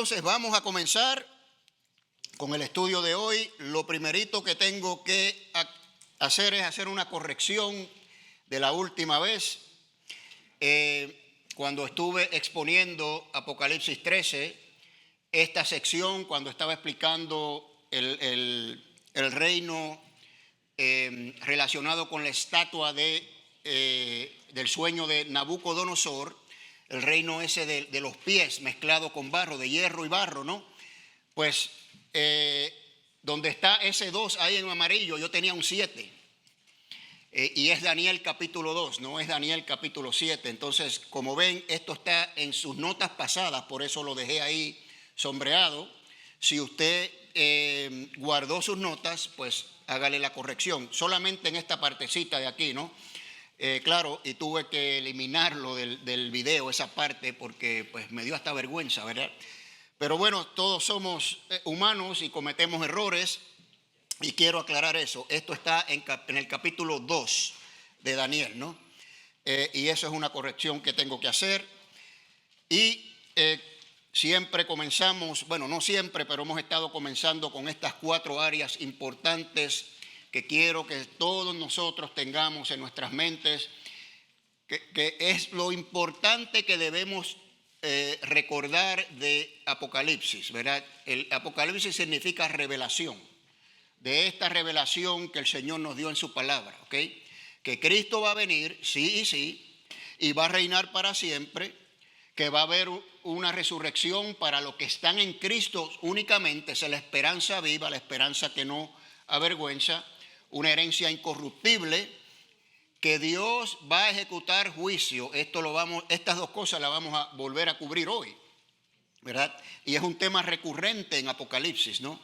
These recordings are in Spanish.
entonces vamos a comenzar con el estudio de hoy. Lo primerito que tengo que hacer es hacer una corrección de la última vez. Cuando estuve exponiendo Apocalipsis 13, esta sección, cuando estaba explicando el reino relacionado con la estatua del sueño de Nabucodonosor, el reino ese de los pies mezclado con barro, de hierro y barro, ¿no? Pues donde está ese 2 ahí en amarillo, yo tenía un 7. Y es Daniel capítulo 2, no es Daniel capítulo 7. Entonces, como ven, esto está en sus notas pasadas, por eso lo dejé ahí sombreado. Si usted guardó sus notas, pues hágale la corrección. Solamente en esta partecita de aquí, ¿no? Claro, y tuve que eliminarlo del video, esa parte, porque pues me dio hasta vergüenza, ¿verdad? Pero bueno, todos somos humanos y cometemos errores, y quiero aclarar eso. Esto está en el capítulo 2 de Daniel, ¿no? Y eso es una corrección que tengo que hacer. Y siempre comenzamos, bueno, no siempre, pero hemos estado comenzando con estas 4 áreas importantes que quiero que todos nosotros tengamos en nuestras mentes, que es lo importante que debemos recordar de Apocalipsis, ¿verdad? El Apocalipsis significa revelación, de esta revelación que el Señor nos dio en su palabra, ¿ok? Que Cristo va a venir, sí, y va a reinar para siempre, que va a haber una resurrección para los que están en Cristo únicamente, esa es la esperanza viva, la esperanza que no avergüenza, una herencia incorruptible, que Dios va a ejecutar juicio. Estas 2 cosas las vamos a volver a cubrir hoy, ¿verdad? Y es un tema recurrente en Apocalipsis, ¿no?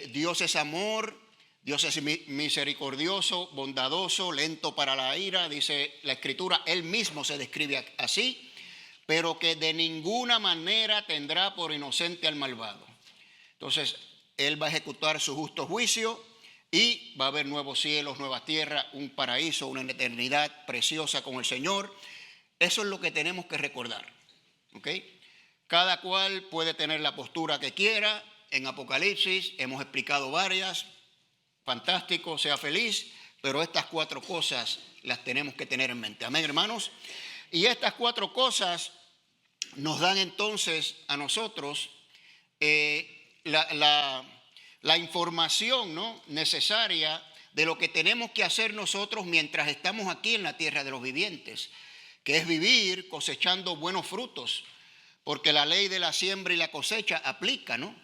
Dios es amor, Dios es misericordioso, bondadoso, lento para la ira, dice la Escritura, Él mismo se describe así, pero que de ninguna manera tendrá por inocente al malvado. Entonces, Él va a ejecutar su justo juicio y va a haber nuevos cielos, nuevas tierras, un paraíso, una eternidad preciosa con el Señor. Eso es lo que tenemos que recordar, ¿ok? Cada cual puede tener la postura que quiera. En Apocalipsis hemos explicado varias, fantástico, sea feliz, pero estas 4 cosas las tenemos que tener en mente. Amén, hermanos. Y estas 4 cosas nos dan entonces a nosotros la información, ¿no?, necesaria de lo que tenemos que hacer nosotros mientras estamos aquí en la tierra de los vivientes, que es vivir cosechando buenos frutos, porque la ley de la siembra y la cosecha aplica, ¿no?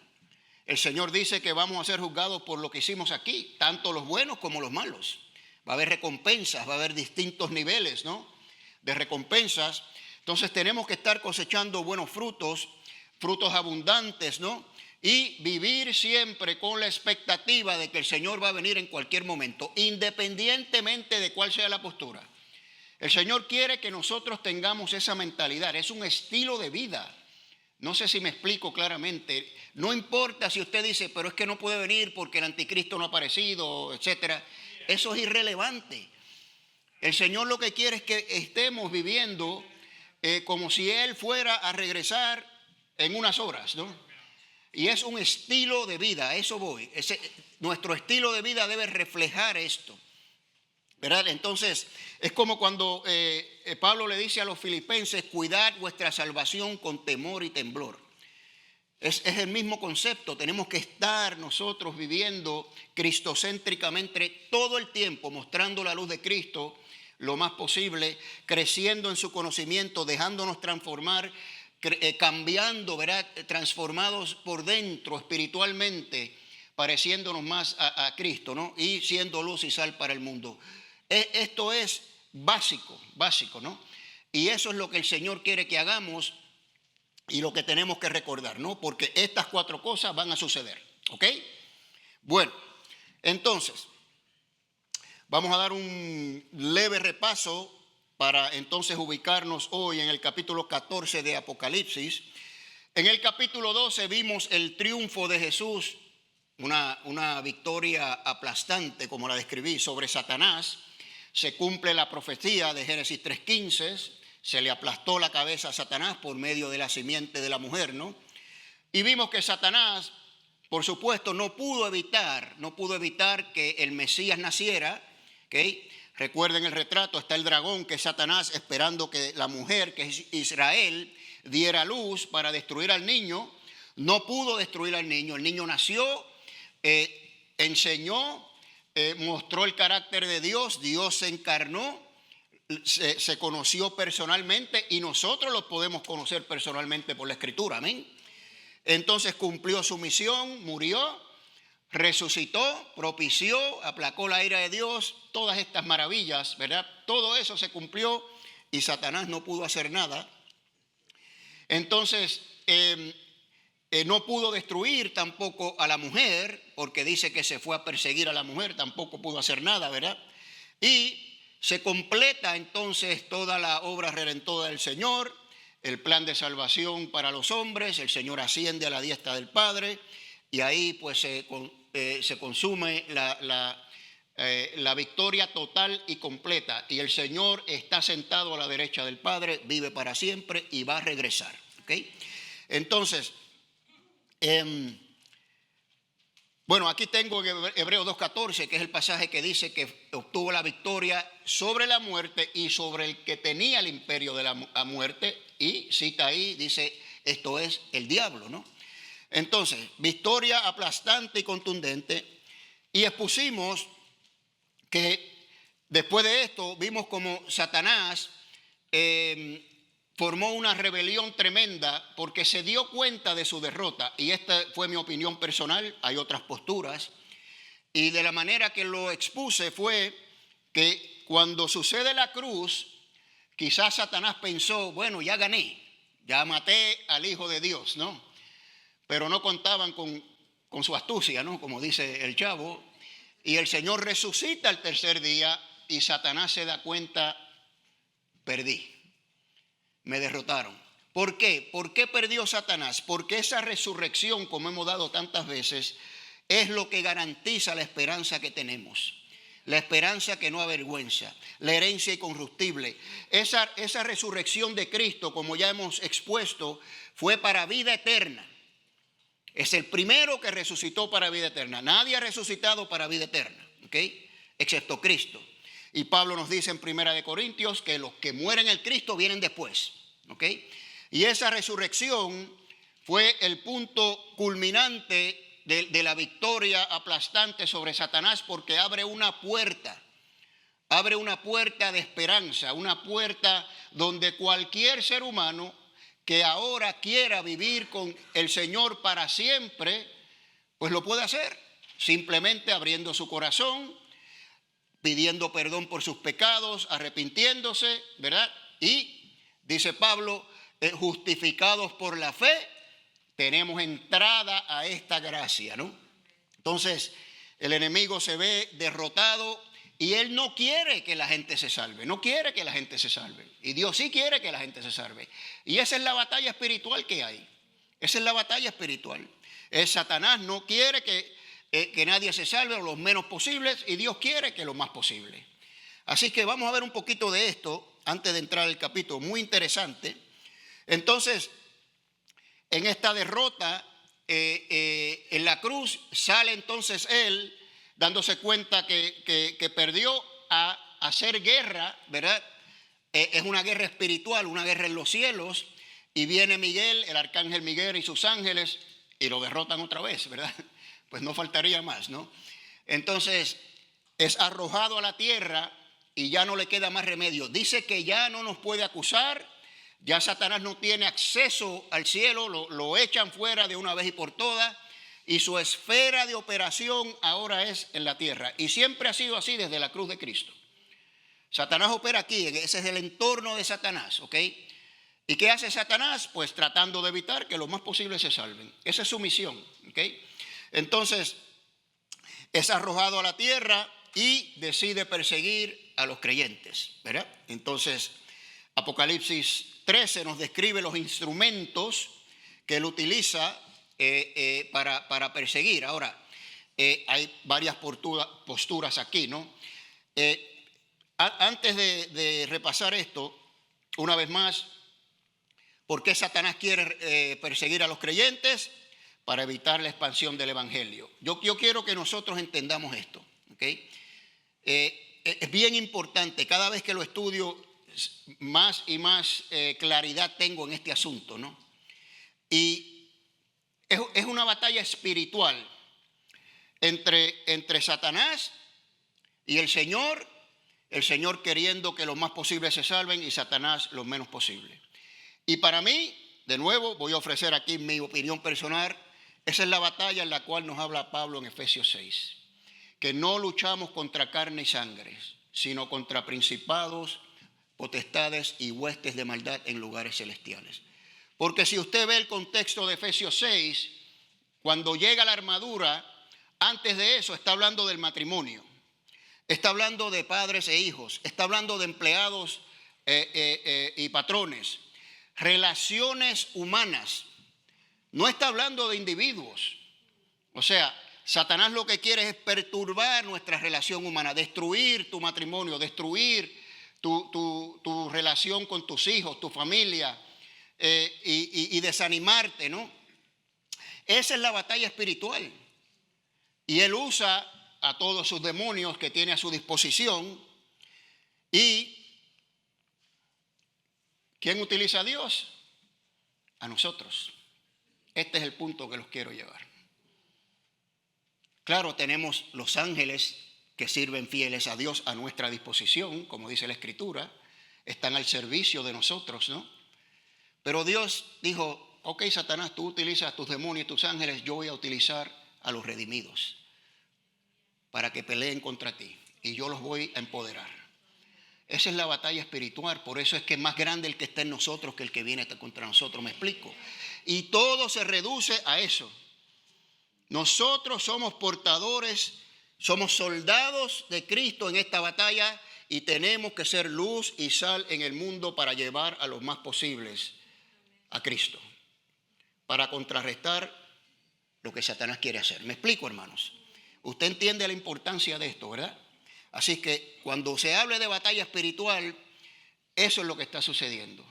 El Señor dice que vamos a ser juzgados por lo que hicimos aquí, tanto los buenos como los malos. Va a haber recompensas, va a haber distintos niveles, ¿no?, de recompensas. Entonces tenemos que estar cosechando buenos frutos, frutos abundantes, ¿no? Y vivir siempre con la expectativa de que el Señor va a venir en cualquier momento, independientemente de cuál sea la postura. El Señor quiere que nosotros tengamos esa mentalidad, es un estilo de vida. No sé si me explico claramente. No importa si usted dice, pero es que no puede venir porque el anticristo no ha aparecido, etcétera. Eso es irrelevante. El Señor lo que quiere es que estemos viviendo como si Él fuera a regresar en unas horas, ¿no? Y es un estilo de vida, a eso voy. Nuestro estilo de vida debe reflejar esto, ¿verdad? Entonces, es como cuando Pablo le dice a los filipenses, cuidad vuestra salvación con temor y temblor. Es el mismo concepto. Tenemos que estar nosotros viviendo cristocéntricamente todo el tiempo, mostrando la luz de Cristo lo más posible, creciendo en su conocimiento, dejándonos transformar, cambiando, ¿verdad?, transformados por dentro espiritualmente, pareciéndonos más a Cristo, ¿no? Y siendo luz y sal para el mundo. Esto es básico, ¿no? Y eso es lo que el Señor quiere que hagamos y lo que tenemos que recordar, ¿no? Porque estas 4 cosas van a suceder, ¿ok? Bueno, entonces, vamos a dar un leve repaso para entonces ubicarnos hoy en el capítulo 14 de Apocalipsis. En el capítulo 12 vimos el triunfo de Jesús, una victoria aplastante, como la describí, sobre Satanás. Se cumple la profecía de Génesis 3:15, se le aplastó la cabeza a Satanás por medio de la simiente de la mujer, ¿no? Y vimos que Satanás, por supuesto, no pudo evitar que el Mesías naciera, ¿ok? Recuerden el retrato, está el dragón que es Satanás esperando que la mujer, que es Israel, diera luz para destruir al niño. No pudo destruir al niño. El niño nació, enseñó, mostró el carácter de Dios. Dios se encarnó, se conoció personalmente y nosotros lo podemos conocer personalmente por la Escritura. Amén. Entonces cumplió su misión, murió, resucitó, propició, aplacó la ira de Dios, todas estas maravillas, ¿verdad? Todo eso se cumplió y Satanás no pudo hacer nada. Entonces, no pudo destruir tampoco a la mujer, porque dice que se fue a perseguir a la mujer, tampoco pudo hacer nada, ¿verdad? Y se completa entonces toda la obra redentora del Señor, el plan de salvación para los hombres. El Señor asciende a la diestra del Padre y ahí pues se consume la victoria total y completa. Y el Señor está sentado a la derecha del Padre, vive para siempre y va a regresar. ¿Okay? Entonces, bueno, aquí tengo Hebreos 2:14, que es el pasaje que dice que obtuvo la victoria sobre la muerte y sobre el que tenía el imperio de la muerte. Y cita ahí, dice, esto es el diablo, ¿no? Entonces, victoria aplastante y contundente. Y expusimos que después de esto vimos como Satanás formó una rebelión tremenda porque se dio cuenta de su derrota. Y esta fue mi opinión personal, hay otras posturas. Y de la manera que lo expuse fue que cuando sucede la cruz, quizás Satanás pensó, bueno, ya gané, ya maté al Hijo de Dios, ¿no? Pero no contaban con su astucia, ¿no? Como dice el chavo. Y el Señor resucita el tercer día y Satanás se da cuenta, perdí. Me derrotaron. ¿Por qué? ¿Por qué perdió Satanás? Porque esa resurrección, como hemos dado tantas veces, es lo que garantiza la esperanza que tenemos. La esperanza que no avergüenza, la herencia incorruptible. Esa resurrección de Cristo, como ya hemos expuesto, fue para vida eterna. Es el primero que resucitó para vida eterna. Nadie ha resucitado para vida eterna, ¿ok? Excepto Cristo. Y Pablo nos dice en 1 Corintios que los que mueren en Cristo vienen después, ¿ok? Y esa resurrección fue el punto culminante de la victoria aplastante sobre Satanás, porque abre una puerta de esperanza, una puerta donde cualquier ser humano que ahora quiera vivir con el Señor para siempre, pues lo puede hacer, simplemente abriendo su corazón, pidiendo perdón por sus pecados, arrepintiéndose, ¿verdad? Y, dice Pablo, justificados por la fe, tenemos entrada a esta gracia, ¿no? Entonces, el enemigo se ve derrotado y él no quiere que la gente se salve, no quiere que la gente se salve. Y Dios sí quiere que la gente se salve. Y esa es la batalla espiritual que hay. Esa es la batalla espiritual. Satanás no quiere que nadie se salve o lo menos posibles, y Dios quiere que lo más posible. Así que vamos a ver un poquito de esto antes de entrar al capítulo, muy interesante. Entonces, en esta derrota en la cruz sale entonces él dándose cuenta que perdió a hacer guerra, ¿verdad? Es una guerra espiritual, una guerra en los cielos, y viene Miguel, el arcángel Miguel y sus ángeles, y lo derrotan otra vez, ¿verdad? Pues no faltaría más, ¿no? Entonces es arrojado a la tierra y ya no le queda más remedio. Dice que ya no nos puede acusar, ya Satanás no tiene acceso al cielo, lo echan fuera de una vez y por todas, y su esfera de operación ahora es en la tierra. Y siempre ha sido así desde la cruz de Cristo. Satanás opera aquí, ese es el entorno de Satanás, ¿ok? ¿Y qué hace Satanás? Pues tratando de evitar que lo más posible se salven. Esa es su misión, ¿ok? Entonces, es arrojado a la tierra y decide perseguir a los creyentes, ¿verdad? Entonces, Apocalipsis 13 nos describe los instrumentos que él utiliza para perseguir. Ahora, hay varias posturas aquí, ¿no? Antes de repasar esto, una vez más, ¿Por qué Satanás quiere perseguir a los creyentes? Para evitar la expansión del evangelio. Yo quiero que nosotros entendamos esto, ¿ok? Es bien importante, cada vez que lo estudio, más y más claridad tengo en este asunto, ¿no? Y es una batalla espiritual entre Satanás y el Señor queriendo que lo más posible se salven y Satanás lo menos posible. Y para mí, de nuevo, voy a ofrecer aquí mi opinión personal, esa es la batalla en la cual nos habla Pablo en Efesios 6, que no luchamos contra carne y sangre, sino contra principados, potestades y huestes de maldad en lugares celestiales. Porque si usted ve el contexto de Efesios 6, cuando llega la armadura, antes de eso está hablando del matrimonio, está hablando de padres e hijos, está hablando de empleados y patrones, relaciones humanas, no está hablando de individuos. O sea, Satanás lo que quiere es perturbar nuestra relación humana, destruir tu matrimonio, destruir tu relación con tus hijos, tu familia, y desanimarte, ¿no? Esa es la batalla espiritual. Y él usa a todos sus demonios que tiene a su disposición. ¿Y quién utiliza a Dios? A nosotros. Este es el punto que los quiero llevar. Claro, tenemos los ángeles que sirven fieles a Dios a nuestra disposición, como dice la Escritura, están al servicio de nosotros, ¿no? Pero Dios dijo, ok, Satanás, tú utilizas a tus demonios y tus ángeles, yo voy a utilizar a los redimidos para que peleen contra ti y yo los voy a empoderar. Esa es la batalla espiritual, por eso es que es más grande el que está en nosotros que el que viene contra nosotros, ¿me explico? Y todo se reduce a eso. Nosotros somos portadores, somos soldados de Cristo en esta batalla y tenemos que ser luz y sal en el mundo para llevar a los más posibles a Cristo, para contrarrestar lo que Satanás quiere hacer. ¿Me explico, hermanos? Usted entiende la importancia de esto, ¿verdad? Así que cuando se hable de batalla espiritual, eso es lo que está sucediendo.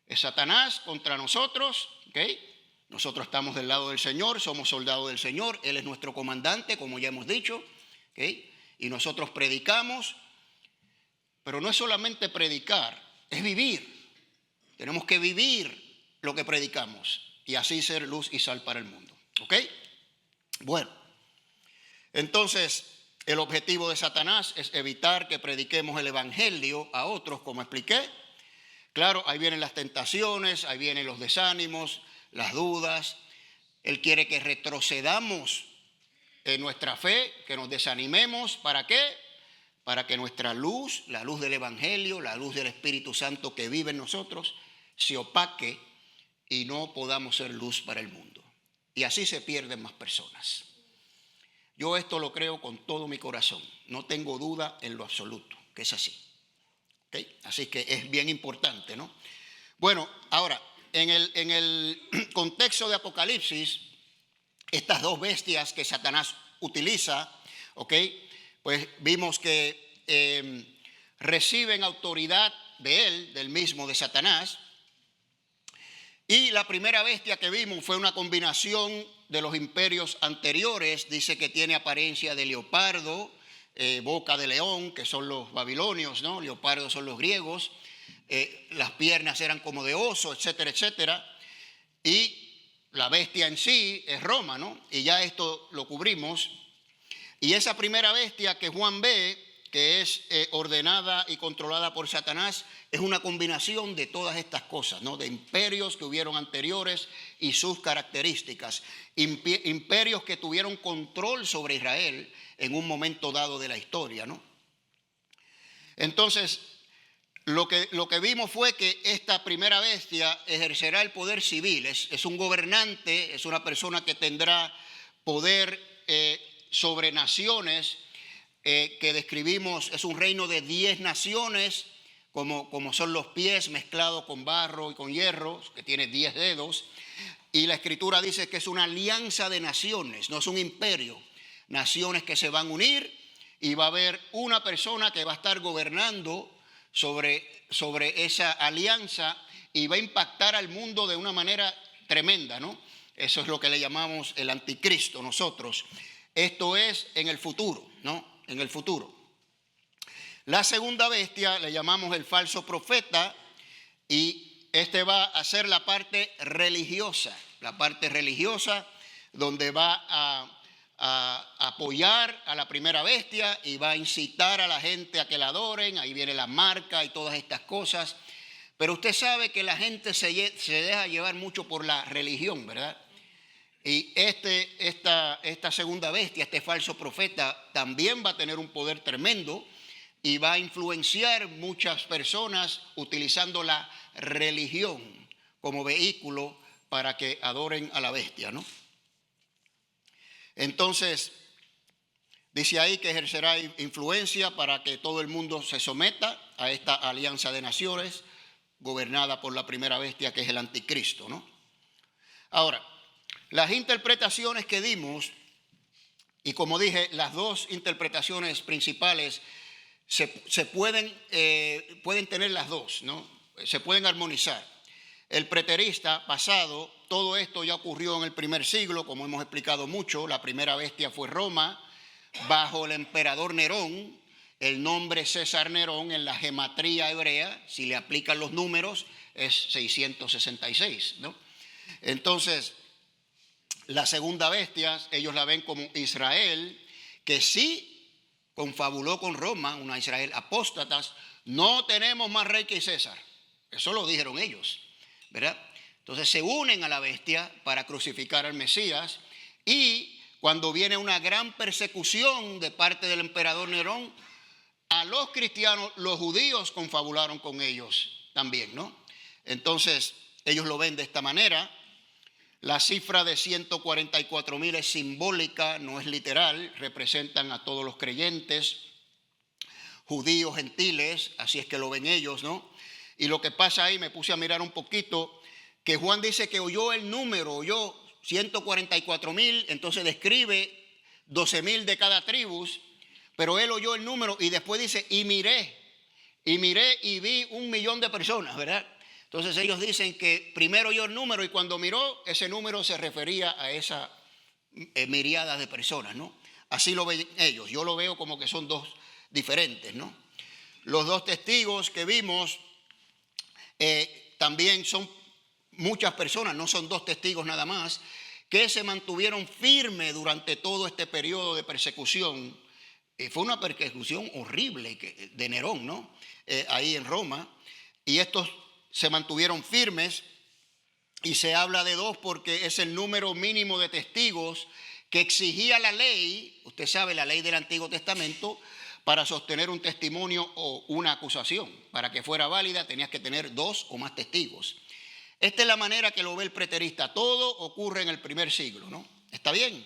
Es Satanás contra nosotros, ¿ok? Nosotros estamos del lado del Señor, somos soldados del Señor, Él es nuestro comandante, como ya hemos dicho, ¿ok? Y nosotros predicamos, pero no es solamente predicar, es vivir. Tenemos que vivir lo que predicamos y así ser luz y sal para el mundo, ¿ok? Bueno, entonces el objetivo de Satanás es evitar que prediquemos el evangelio a otros, como expliqué. Claro, ahí vienen las tentaciones, ahí vienen los desánimos, las dudas. Él quiere que retrocedamos en nuestra fe, que nos desanimemos. ¿Para qué? Para que nuestra luz, la luz del evangelio, la luz del Espíritu Santo que vive en nosotros, se opaque y no podamos ser luz para el mundo. Y así se pierden más personas. Yo esto lo creo con todo mi corazón. No tengo duda en lo absoluto, que es así. ¿Okay? Así que es bien importante, ¿no? Bueno, ahora, en el contexto de Apocalipsis, estas dos bestias que Satanás utiliza, ¿ok? Pues vimos que reciben autoridad de él, del mismo, de Satanás. Y la primera bestia que vimos fue una combinación de los imperios anteriores. Dice que tiene apariencia de leopardo, boca de león, que son los babilonios, ¿no? Leopardo son los griegos. Las piernas eran como de oso, etcétera, etcétera. Y la bestia en sí es Roma, ¿no? Y ya esto lo cubrimos. Y esa primera bestia que Juan ve, que es ordenada y controlada por Satanás, es una combinación de todas estas cosas, ¿no? De imperios que hubieron anteriores y sus características. Imperios que tuvieron control sobre Israel en un momento dado de la historia, ¿no? Entonces, lo que vimos fue que esta primera bestia ejercerá el poder civil. Es un gobernante, es una persona que tendrá poder sobre naciones, que describimos, es un reino de 10 naciones, como son los pies mezclados con barro y con hierro, que tiene 10 dedos. Y la Escritura dice que es una alianza de naciones, no es un imperio. Naciones que se van a unir y va a haber una persona que va a estar gobernando sobre esa alianza y va a impactar al mundo de una manera tremenda, ¿no? Eso es lo que le llamamos el anticristo nosotros. Esto es en el futuro, ¿no? En el futuro. La segunda bestia le llamamos el falso profeta, y este va a ser la parte religiosa donde va a apoyar a la primera bestia y va a incitar a la gente a que la adoren. Ahí viene la marca y todas estas cosas. Pero usted sabe que la gente se deja llevar mucho por la religión, ¿verdad? Y esta segunda bestia, este falso profeta, también va a tener un poder tremendo y va a influenciar muchas personas utilizando la religión como vehículo para que adoren a la bestia, ¿no? Entonces, dice ahí que ejercerá influencia para que todo el mundo se someta a esta alianza de naciones gobernada por la primera bestia, que es el anticristo, ¿no? Ahora, las interpretaciones que dimos, y como dije, las dos interpretaciones principales se pueden tener las dos, ¿no? Se pueden armonizar. El preterista pasado, todo esto ya ocurrió en el primer siglo, como hemos explicado mucho. La primera bestia fue Roma, bajo el emperador Nerón. El nombre César Nerón en la gematría hebrea, si le aplican los números, es 666, ¿no? Entonces, la segunda bestia, ellos la ven como Israel, que sí confabuló con Roma, una Israel apóstatas. No tenemos más rey que César. Eso lo dijeron ellos, ¿verdad? Entonces se unen a la bestia para crucificar al Mesías, y cuando viene una gran persecución de parte del emperador Nerón a los cristianos, los judíos confabularon con ellos también, ¿no? Entonces ellos lo ven de esta manera. La cifra de 144,000 es simbólica, no es literal. Representan a todos los creyentes, judíos, gentiles, así es que lo ven ellos, ¿no? Y lo que pasa ahí, me puse a mirar un poquito, que Juan dice que oyó 144,000, entonces describe 12,000 de cada tribu, pero él oyó el número y después dice, y miré y vi 1,000,000 de personas, ¿verdad? Entonces ellos dicen que primero oyó el número y cuando miró, ese número se refería a esa miriada de personas, ¿no? Así lo ven ellos. Yo lo veo como que son dos diferentes, ¿no? Los dos testigos que vimos también son muchas personas, no son dos testigos nada más, que se mantuvieron firmes durante todo este periodo de persecución. Fue una persecución horrible de Nerón, ¿no? Ahí en Roma. Y estos se mantuvieron firmes, y se habla de dos porque es el número mínimo de testigos que exigía la ley. Usted sabe, la ley del Antiguo Testamento, para sostener un testimonio o una acusación. Para que fuera válida tenías que tener 2 o más testigos. Esta es la manera que lo ve el preterista. Todo ocurre en el primer siglo, ¿no? ¿Está bien?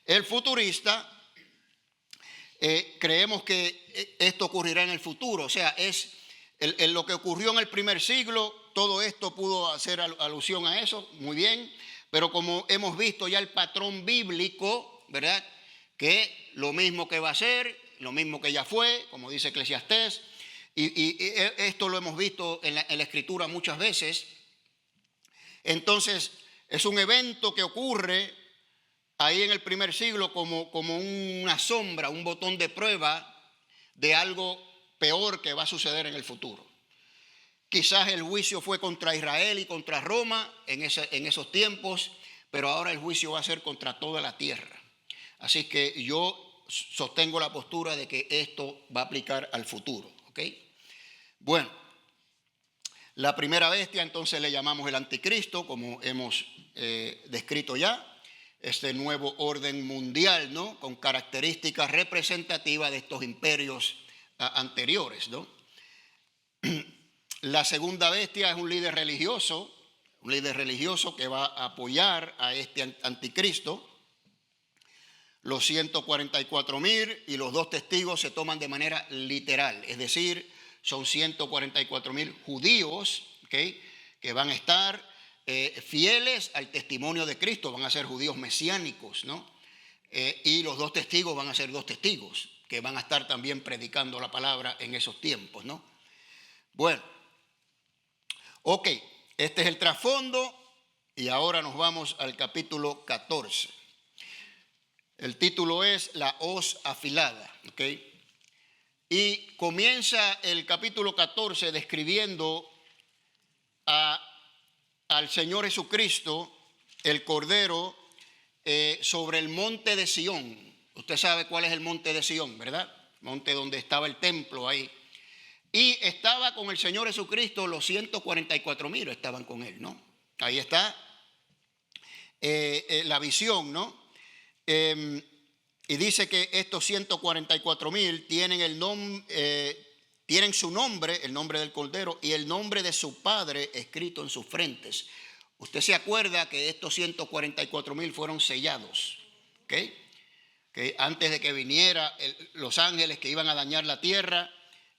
El futurista, creemos que esto ocurrirá en el futuro. O sea, es lo que ocurrió en el primer siglo. Todo esto pudo hacer alusión a eso, muy bien. Pero como hemos visto ya el patrón bíblico, ¿verdad? Que lo mismo que va a ser, lo mismo que ya fue, como dice Eclesiastés. Y esto lo hemos visto en la Escritura muchas veces. Entonces, es un evento que ocurre ahí en el primer siglo como una sombra, un botón de prueba de algo peor que va a suceder en el futuro. Quizás el juicio fue contra Israel y contra Roma en esos tiempos, pero ahora el juicio va a ser contra toda la tierra. Así que yo sostengo la postura de que esto va a aplicar al futuro, ¿ok? Bueno, la primera bestia entonces le llamamos el anticristo, como hemos descrito ya. Este nuevo orden mundial, ¿no? Con características representativas de estos imperios anteriores, ¿no? La segunda bestia es un líder religioso que va a apoyar a este anticristo. Los 144,000 y los dos testigos se toman de manera literal, es decir, son 144,000 judíos, ¿okay? Que van a estar fieles al testimonio de Cristo, van a ser judíos mesiánicos, ¿no? Y los dos testigos van a ser dos testigos que van a estar también predicando la palabra en esos tiempos, ¿no? Bueno, ok, este es el trasfondo y ahora nos vamos al capítulo 14. El título es La hoz afilada, ¿ok? Y comienza el capítulo 14 describiendo al Señor Jesucristo, el Cordero, sobre el monte de Sión. Usted sabe cuál es el monte de Sión, ¿verdad? Monte donde estaba el templo ahí. Y estaba con el Señor Jesucristo, los 144,000 estaban con él, ¿no? Ahí está la visión, ¿no? Y dice que estos 144,000 tienen su nombre, el nombre del Cordero, y el nombre de su Padre escrito en sus frentes. Usted se acuerda que estos 144,000 fueron sellados, ¿ok? Que antes de que viniera los ángeles que iban a dañar la tierra,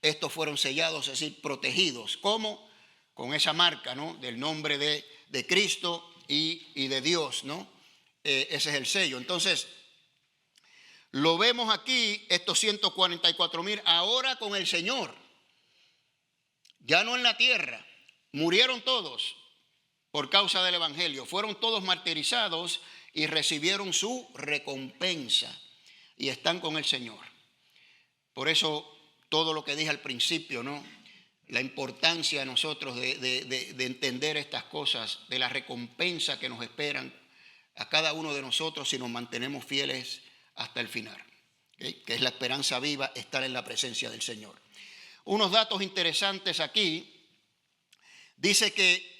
estos fueron sellados, es decir, protegidos. ¿Cómo? Con esa marca, ¿no? Del nombre de Cristo y de Dios, ¿no? Ese es el sello. Entonces, lo vemos aquí, estos 144,000, ahora con el Señor, ya no en la tierra. Murieron todos por causa del Evangelio. Fueron todos martirizados y recibieron su recompensa. Y están con el Señor. Por eso, todo lo que dije al principio, ¿no? La importancia de nosotros de entender estas cosas, de la recompensa que nos esperan a cada uno de nosotros si nos mantenemos fieles hasta el final, ¿okay? Que es la esperanza viva, estar en la presencia del Señor. Unos datos interesantes aquí. Dice que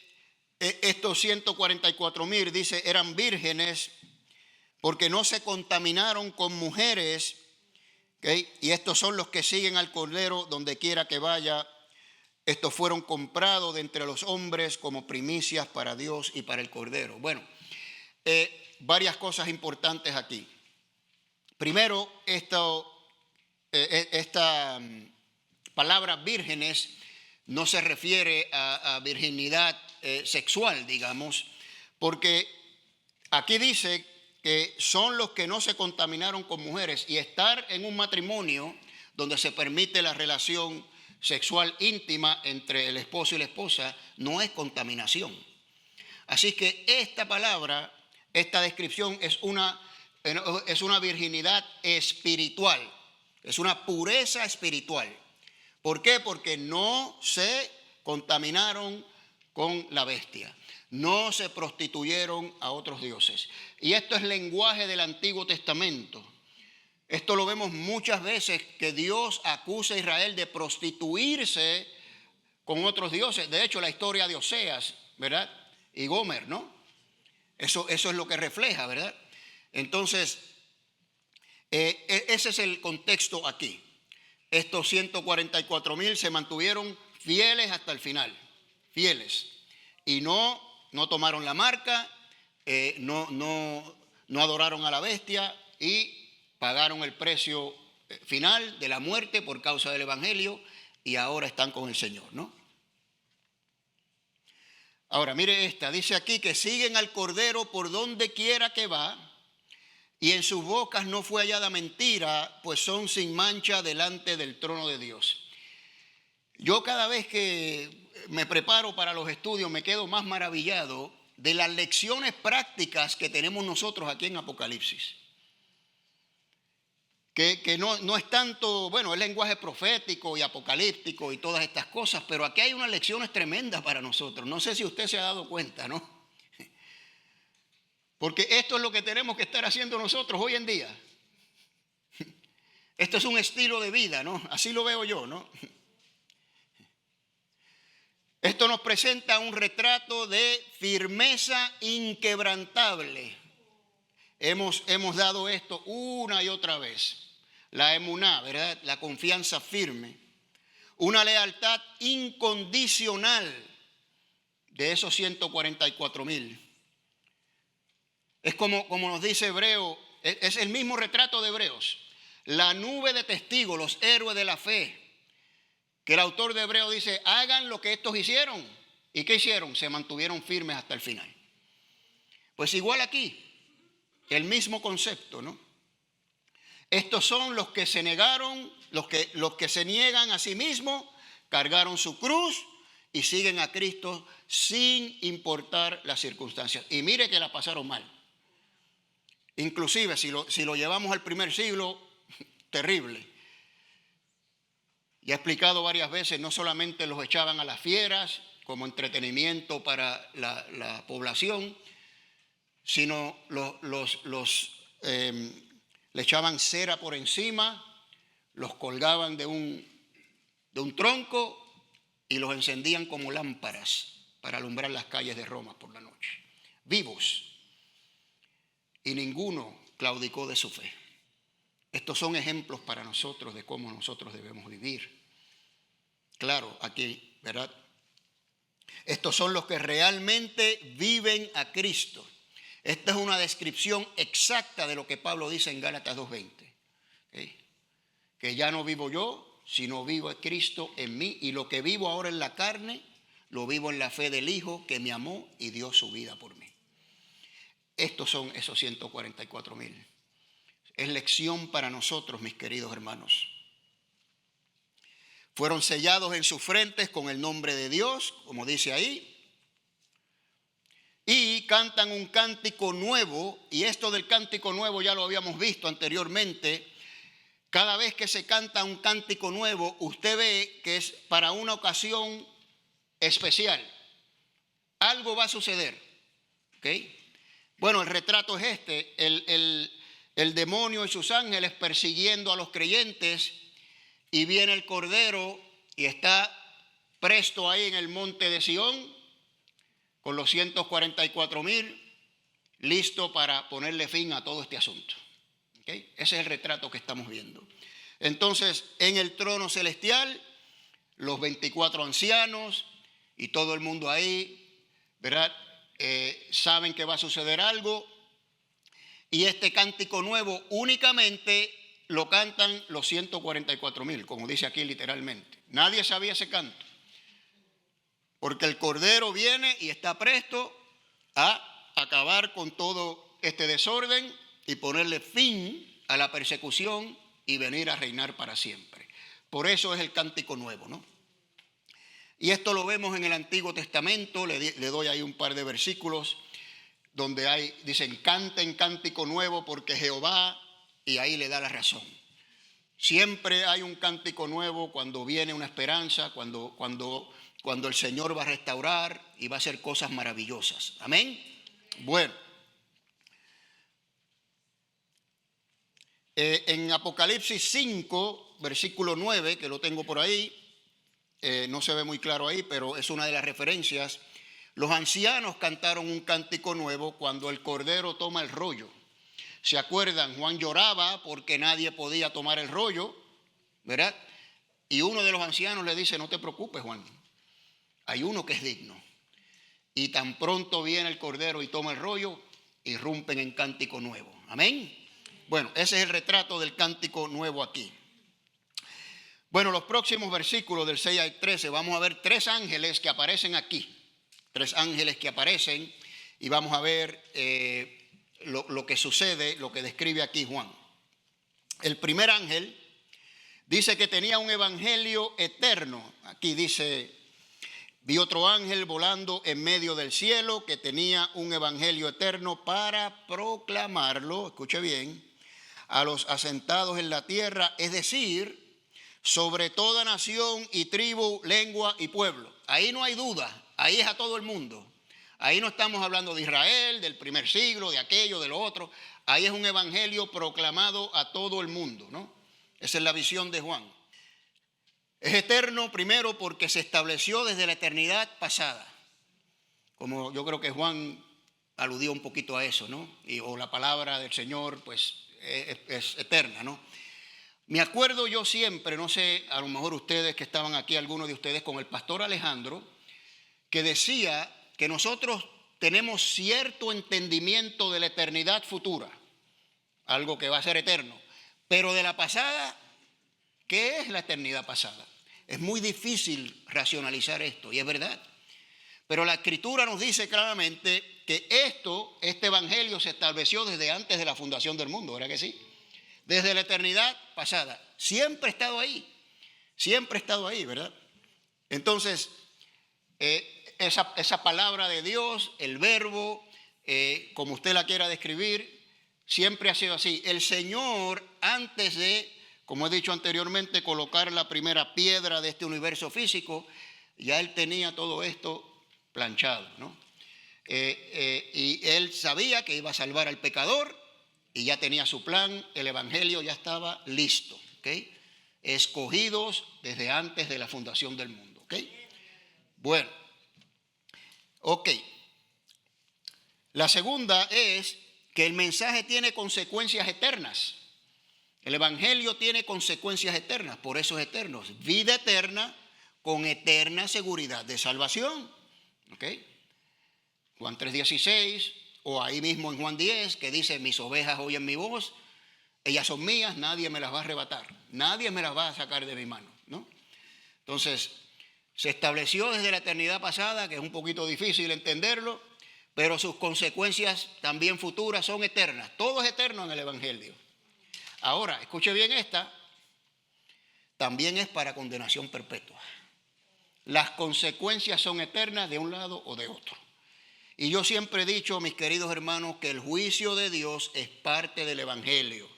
estos 144,000, dice, eran vírgenes porque no se contaminaron con mujeres, ¿okay? Y estos son los que siguen al Cordero donde quiera que vaya. Estos fueron comprados de entre los hombres como primicias para Dios y para el Cordero. Bueno, varias cosas importantes aquí. Primero, esta palabra vírgenes no se refiere a virginidad sexual, digamos, porque aquí dice que son los que no se contaminaron con mujeres, y estar en un matrimonio donde se permite la relación sexual íntima entre el esposo y la esposa no es contaminación. Así que esta palabra, esta descripción es una virginidad espiritual, es una pureza espiritual. ¿Por qué? Porque no se contaminaron con la bestia, no se prostituyeron a otros dioses. Y esto es lenguaje del Antiguo Testamento. Esto lo vemos muchas veces, que Dios acusa a Israel de prostituirse con otros dioses. De hecho, la historia de Oseas, ¿verdad? Y Gomer, ¿no? Eso es lo que refleja, ¿verdad? Entonces, ese es el contexto aquí. Estos 144,000 se mantuvieron fieles hasta el final, fieles. Y no tomaron la marca, no adoraron a la bestia y pagaron el precio final de la muerte por causa del Evangelio, y ahora están con el Señor, ¿no? Ahora, mire esta, dice aquí que siguen al Cordero por donde quiera que va, y en sus bocas no fue hallada mentira, pues son sin mancha delante del trono de Dios. Yo cada vez que me preparo para los estudios me quedo más maravillado de las lecciones prácticas que tenemos nosotros aquí en Apocalipsis. Que no es tanto, bueno, es lenguaje profético y apocalíptico y todas estas cosas, pero aquí hay unas lecciones tremendas para nosotros. No sé si usted se ha dado cuenta, ¿no? Porque esto es lo que tenemos que estar haciendo nosotros hoy en día. Esto es un estilo de vida, ¿no? Así lo veo yo, ¿no? Esto nos presenta un retrato de firmeza inquebrantable. Hemos dado esto una y otra vez. La emuná, ¿verdad? La confianza firme. Una lealtad incondicional de esos 144,000. Es como nos dice Hebreo, es el mismo retrato de Hebreos. La nube de testigos, los héroes de la fe. Que el autor de Hebreo dice, hagan lo que estos hicieron. ¿Y qué hicieron? Se mantuvieron firmes hasta el final. Pues igual aquí, el mismo concepto, ¿no? Estos son los que se negaron, los que se niegan a sí mismos, cargaron su cruz y siguen a Cristo sin importar las circunstancias. Y mire que la pasaron mal. Inclusive si lo llevamos al primer siglo, terrible. Ya he explicado varias veces, no solamente los echaban a las fieras como entretenimiento para la población, sino le echaban cera por encima, los colgaban de un tronco y los encendían como lámparas para alumbrar las calles de Roma por la noche, vivos. Y ninguno claudicó de su fe. Estos son ejemplos para nosotros de cómo nosotros debemos vivir. Claro, aquí, ¿verdad? Estos son los que realmente viven a Cristo. Esta es una descripción exacta de lo que Pablo dice en Gálatas 2:20. ¿Okay? Que ya no vivo yo, sino vivo a Cristo en mí. Y lo que vivo ahora en la carne, lo vivo en la fe del Hijo que me amó y dio su vida por mí. Estos son esos 144,000. Es lección para nosotros, mis queridos hermanos. Fueron sellados en sus frentes con el nombre de Dios, como dice ahí. Y cantan un cántico nuevo, y esto del cántico nuevo ya lo habíamos visto anteriormente. Cada vez que se canta un cántico nuevo, usted ve que es para una ocasión especial. Algo va a suceder. ¿Ok? Bueno, el retrato es este, el demonio y sus ángeles persiguiendo a los creyentes, y viene el Cordero y está presto ahí en el monte de Sión con los 144,000, listo para ponerle fin a todo este asunto. ¿Okay? Ese es el retrato que estamos viendo. Entonces, en el trono celestial, los 24 ancianos y todo el mundo ahí, ¿verdad? Saben que va a suceder algo, y este cántico nuevo únicamente lo cantan los 144,000, como dice aquí literalmente. Nadie sabía ese canto, porque el Cordero viene y está presto a acabar con todo este desorden y ponerle fin a la persecución y venir a reinar para siempre. Por eso es el cántico nuevo, ¿no? Y esto lo vemos en el Antiguo Testamento. Le doy ahí un par de versículos donde dicen: canten cántico nuevo porque Jehová, y ahí le da la razón. Siempre hay un cántico nuevo cuando viene una esperanza, cuando el Señor va a restaurar y va a hacer cosas maravillosas. Amén. Bueno, en Apocalipsis 5, versículo 9, que lo tengo por ahí, no se ve muy claro ahí, pero es una de las referencias. Los ancianos cantaron un cántico nuevo cuando el Cordero toma el rollo. ¿Se acuerdan? Juan lloraba porque nadie podía tomar el rollo, ¿verdad? Y uno de los ancianos le dice: no te preocupes, Juan, hay uno que es digno. Y tan pronto viene el Cordero y toma el rollo, irrumpen en cántico nuevo. Amén. Bueno, ese es el retrato del cántico nuevo aquí. Bueno, los próximos versículos del 6 al 13 vamos a ver 3 ángeles que aparecen aquí. 3 ángeles que aparecen, y vamos a ver lo que sucede, lo que describe aquí Juan. El primer ángel dice que tenía un evangelio eterno. Aquí dice: vi otro ángel volando en medio del cielo que tenía un evangelio eterno para proclamarlo, escuche bien, a los asentados en la tierra, es decir, sobre toda nación y tribu, lengua y pueblo. Ahí no hay duda, ahí es a todo el mundo. Ahí no estamos hablando de Israel, del primer siglo, de aquello, de lo otro. Ahí es un evangelio proclamado a todo el mundo, ¿no? Esa es la visión de Juan. Es eterno primero porque se estableció desde la eternidad pasada. Como yo creo que Juan aludió un poquito a eso, ¿no? O la palabra del Señor, pues, es eterna, ¿no? Me acuerdo yo siempre, no sé, a lo mejor ustedes que estaban aquí, algunos de ustedes, con el pastor Alejandro, que decía que nosotros tenemos cierto entendimiento de la eternidad futura, algo que va a ser eterno, pero de la pasada, ¿qué es la eternidad pasada? Es muy difícil racionalizar esto, y es verdad. Pero la Escritura nos dice claramente que este evangelio se estableció desde antes de la fundación del mundo, ¿verdad que sí? Desde la eternidad pasada. Siempre ha estado ahí, ¿verdad? Entonces, esa palabra de Dios, el verbo, como usted la quiera describir, siempre ha sido así. El Señor, antes de, como he dicho anteriormente, colocar la primera piedra de este universo físico, ya Él tenía todo esto planchado, ¿no? Y Él sabía que iba a salvar al pecador y ya tenía su plan, el evangelio ya estaba listo, ¿ok? Escogidos desde antes de la fundación del mundo, ¿ok? Bueno, ok. La segunda es que el mensaje tiene consecuencias eternas. El evangelio tiene consecuencias eternas, por eso es eterno. Vida eterna con eterna seguridad de salvación. ¿Ok? Juan 3:16, o ahí mismo en Juan 10, que dice: mis ovejas oyen mi voz, ellas son mías, nadie me las va a arrebatar, nadie me las va a sacar de mi mano, ¿no? Entonces, se estableció desde la eternidad pasada, que es un poquito difícil entenderlo, pero sus consecuencias también futuras son eternas. Todo es eterno en el evangelio. Ahora, escuche bien esta, también es para condenación perpetua. Las consecuencias son eternas de un lado o de otro. Y yo siempre he dicho, mis queridos hermanos, que el juicio de Dios es parte del evangelio.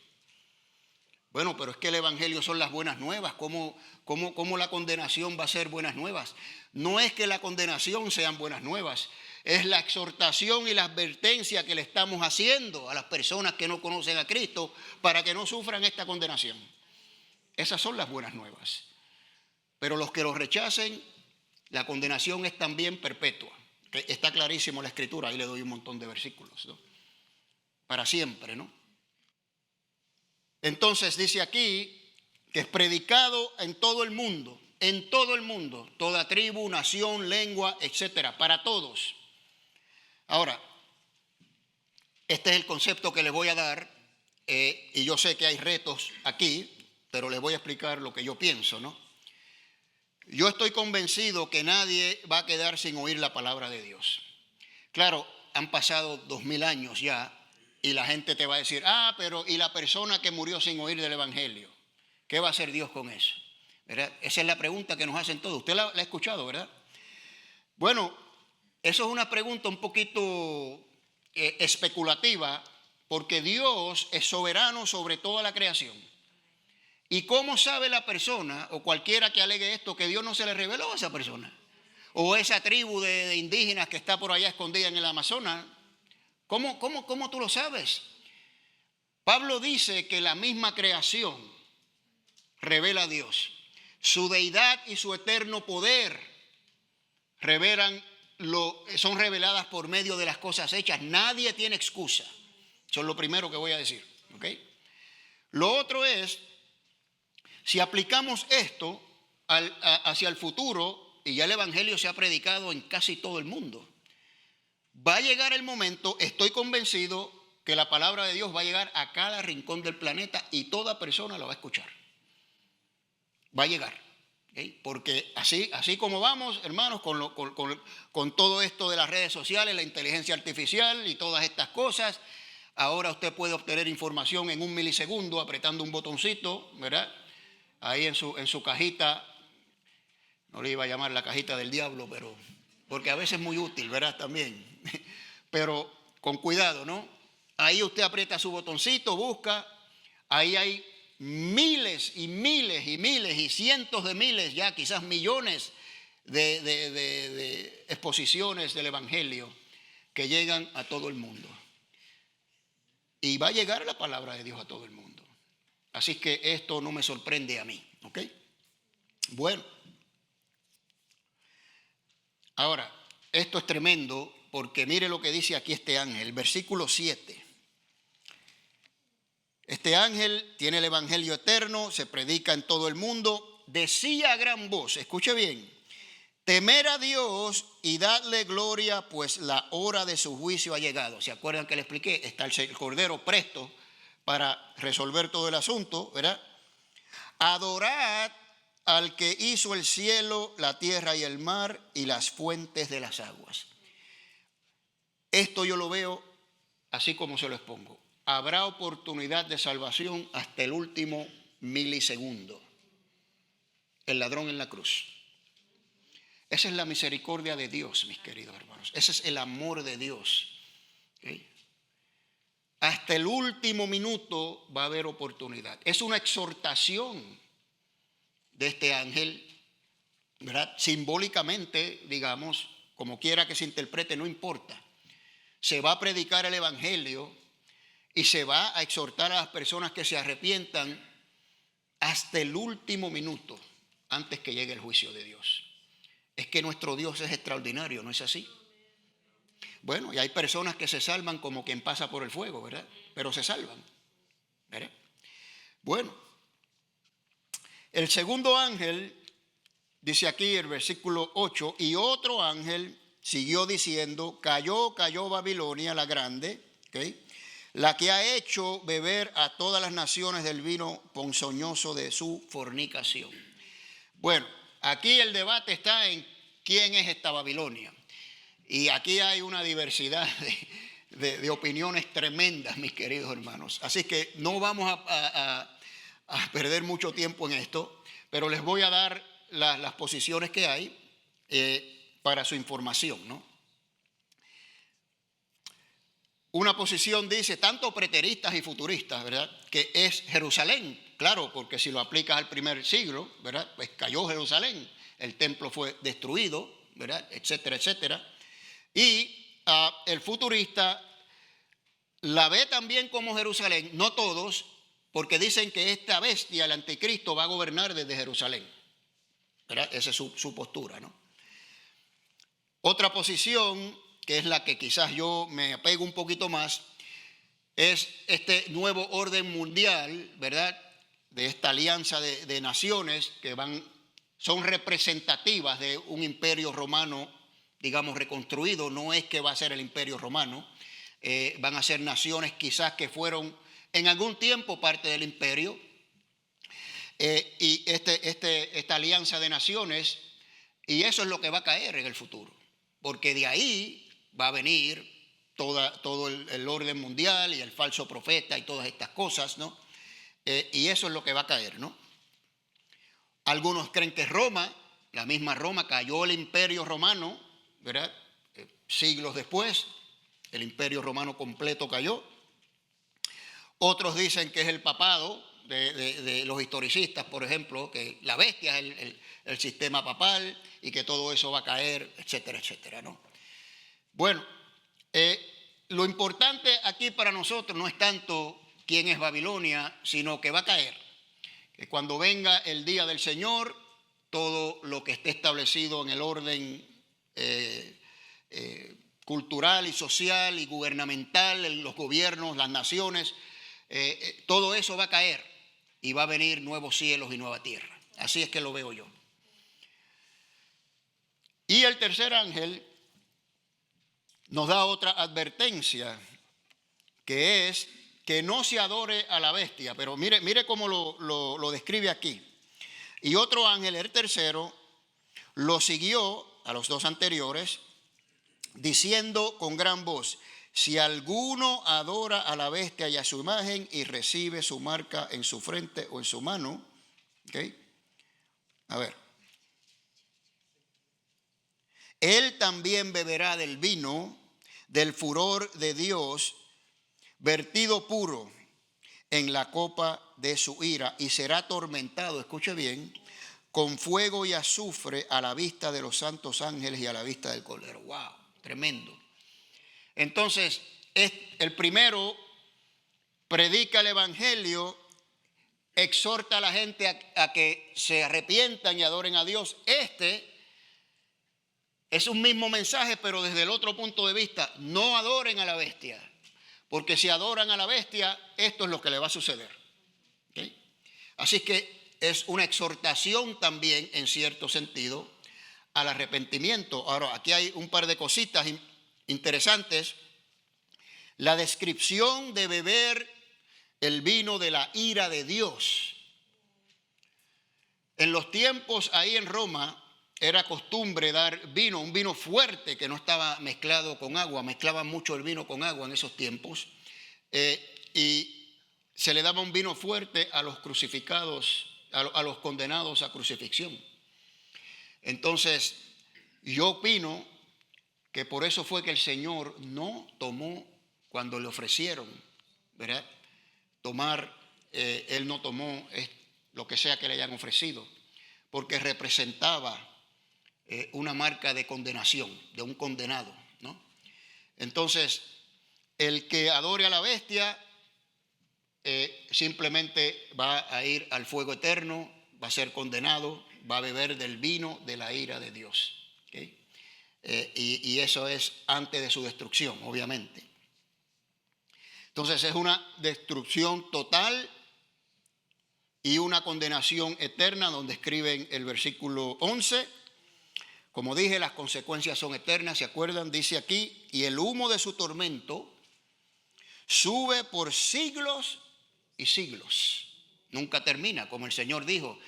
Bueno, pero es que el evangelio son las buenas nuevas. ¿Cómo la condenación va a ser buenas nuevas? No es que la condenación sean buenas nuevas, es la exhortación y la advertencia que le estamos haciendo a las personas que no conocen a Cristo para que no sufran esta condenación. Esas son las buenas nuevas. Pero los que lo rechacen, la condenación es también perpetua. Está clarísimo en la Escritura, ahí le doy un montón de versículos, ¿no? Para siempre, ¿no? Entonces dice aquí que es predicado en todo el mundo, toda tribu, nación, lengua, etcétera, para todos. Ahora, este es el concepto que les voy a dar, y yo sé que hay retos aquí, pero les voy a explicar lo que yo pienso, ¿no? Yo estoy convencido que nadie va a quedar sin oír la palabra de Dios. Claro, han pasado 2000 años ya y la gente te va a decir: pero ¿y la persona que murió sin oír del evangelio? ¿Qué va a hacer Dios con eso? ¿Verdad? Esa es la pregunta que nos hacen todos. Usted la ha escuchado, ¿verdad? Bueno, eso es una pregunta un poquito especulativa, porque Dios es soberano sobre toda la creación. ¿Y cómo sabe la persona o cualquiera que alegue esto que Dios no se le reveló a esa persona? O esa tribu de indígenas que está por allá escondida en el Amazonas. ¿Cómo tú lo sabes? Pablo dice que la misma creación revela a Dios. Su deidad y su eterno poder son reveladas por medio de las cosas hechas. Nadie tiene excusa. Eso es lo primero que voy a decir, ¿ok? Lo otro es, si aplicamos esto hacia el futuro, y ya el evangelio se ha predicado en casi todo el mundo, va a llegar el momento, estoy convencido, que la palabra de Dios va a llegar a cada rincón del planeta y toda persona la va a escuchar. Va a llegar. ¿Okay? Porque así como vamos, hermanos, con todo esto de las redes sociales, la inteligencia artificial y todas estas cosas, ahora usted puede obtener información en 1 milisegundo apretando un botoncito, ¿verdad? Ahí en su cajita, no le iba a llamar la cajita del diablo, pero porque a veces es muy útil, ¿verdad? También. Pero con cuidado, ¿no? Ahí usted aprieta su botoncito, busca, ahí hay miles y miles y miles y cientos de miles, ya quizás millones de exposiciones del evangelio que llegan a todo el mundo. Y va a llegar la palabra de Dios a todo el mundo. Así que esto no me sorprende a mí, ¿ok? Bueno, ahora, esto es tremendo porque mire lo que dice aquí este ángel, versículo 7. Este ángel tiene el evangelio eterno, se predica en todo el mundo, decía a gran voz, escuche bien: temer a Dios y dadle gloria, pues la hora de su juicio ha llegado. ¿Se acuerdan que le expliqué? Está el Cordero presto para resolver todo el asunto, ¿verdad? Adorad al que hizo el cielo, la tierra y el mar y las fuentes de las aguas. Esto yo lo veo así como se lo expongo. Habrá oportunidad de salvación hasta el último milisegundo. El ladrón en la cruz. Esa es la misericordia de Dios, mis queridos hermanos. Ese es el amor de Dios. ¿Okay? Hasta el último minuto va a haber oportunidad. Es una exhortación de este ángel, ¿verdad? Simbólicamente, digamos, como quiera que se interprete, no importa. Se va a predicar el evangelio y se va a exhortar a las personas que se arrepientan hasta el último minuto antes que llegue el juicio de Dios. Es que nuestro Dios es extraordinario, ¿no es así? Bueno, y hay personas que se salvan como quien pasa por el fuego, ¿verdad? Pero se salvan, ¿verdad? Bueno, el segundo ángel, dice aquí el versículo 8, y otro ángel siguió diciendo, cayó Babilonia la grande, ¿okay? La que ha hecho beber a todas las naciones del vino ponzoñoso de su fornicación. Bueno, aquí el debate está en quién es esta Babilonia. Y aquí hay una diversidad de opiniones tremendas, mis queridos hermanos. Así que no vamos a perder mucho tiempo en esto, pero les voy a dar las posiciones que hay para su información, ¿no? Una posición dice, tanto preteristas y futuristas, ¿verdad?, que es Jerusalén. Claro, porque si lo aplicas al primer siglo, ¿verdad?, pues cayó Jerusalén, el templo fue destruido, ¿verdad?, etcétera, etcétera. Y el futurista la ve también como Jerusalén, no todos, porque dicen que esta bestia, el anticristo, va a gobernar desde Jerusalén, ¿verdad? Esa es su postura, ¿no? Otra posición, que es la que quizás yo me apego un poquito más, es este nuevo orden mundial, ¿verdad?, de esta alianza de naciones que son representativas de un imperio romano, digamos, reconstruido. No es que va a ser el imperio romano, van a ser naciones quizás que fueron en algún tiempo parte del imperio, y esta alianza de naciones, y eso es lo que va a caer en el futuro, porque de ahí va a venir todo el orden mundial y el falso profeta y todas estas cosas, ¿no? Y eso es lo que va a caer, ¿no? Algunos creen que Roma, la misma Roma, cayó el imperio romano, ¿verdad? Siglos después, el imperio romano completo cayó. Otros dicen que es el papado de los historicistas, por ejemplo, que la bestia es el sistema papal y que todo eso va a caer, etcétera, etcétera, ¿no? Bueno, lo importante aquí para nosotros no es tanto quién es Babilonia, sino que va a caer. Que cuando venga el día del Señor, todo lo que esté establecido en el orden cultural y social y gubernamental, los gobiernos, las naciones, todo eso va a caer y va a venir nuevos cielos y nueva tierra. Así es que lo veo yo. Y el tercer ángel nos da otra advertencia, que es que no se adore a la bestia. Pero mire cómo lo describe aquí. Y otro ángel, el tercero, lo siguió a los dos anteriores, diciendo con gran voz, si alguno adora a la bestia y a su imagen y recibe su marca en su frente o en su mano, ¿okay? A ver. Él también beberá del vino del furor de Dios, vertido puro en la copa de su ira, y será atormentado, escuche bien, con fuego y azufre a la vista de los santos ángeles y a la vista del Cordero. ¡Wow! Tremendo. Entonces, el primero predica el evangelio, exhorta a la gente a que se arrepientan y adoren a Dios. Este es un mismo mensaje, pero desde el otro punto de vista. No adoren a la bestia, porque si adoran a la bestia, esto es lo que le va a suceder. ¿Okay? Así que es una exhortación también, en cierto sentido, al arrepentimiento. Ahora, aquí hay un par de cositas interesantes. La descripción de beber el vino de la ira de Dios. En los tiempos ahí en Roma era costumbre dar vino, un vino fuerte que no estaba mezclado con agua. Mezclaban mucho el vino con agua en esos tiempos. Y se le daba un vino fuerte a los crucificados, a los condenados a crucifixión. Entonces, Y yo opino que por eso fue que el Señor no tomó cuando le ofrecieron, ¿verdad? Él no tomó lo que sea que le hayan ofrecido, porque representaba una marca de condenación, de un condenado, ¿no? Entonces, el que adore a la bestia simplemente va a ir al fuego eterno, va a ser condenado, va a beber del vino de la ira de Dios. ¿Okay? Y eso es antes de su destrucción, obviamente. Entonces es una destrucción total y una condenación eterna, donde escriben el versículo 11. Como dije, las consecuencias son eternas, ¿se acuerdan? Dice aquí, y el humo de su tormento sube por siglos y siglos. Nunca termina, como el Señor dijo,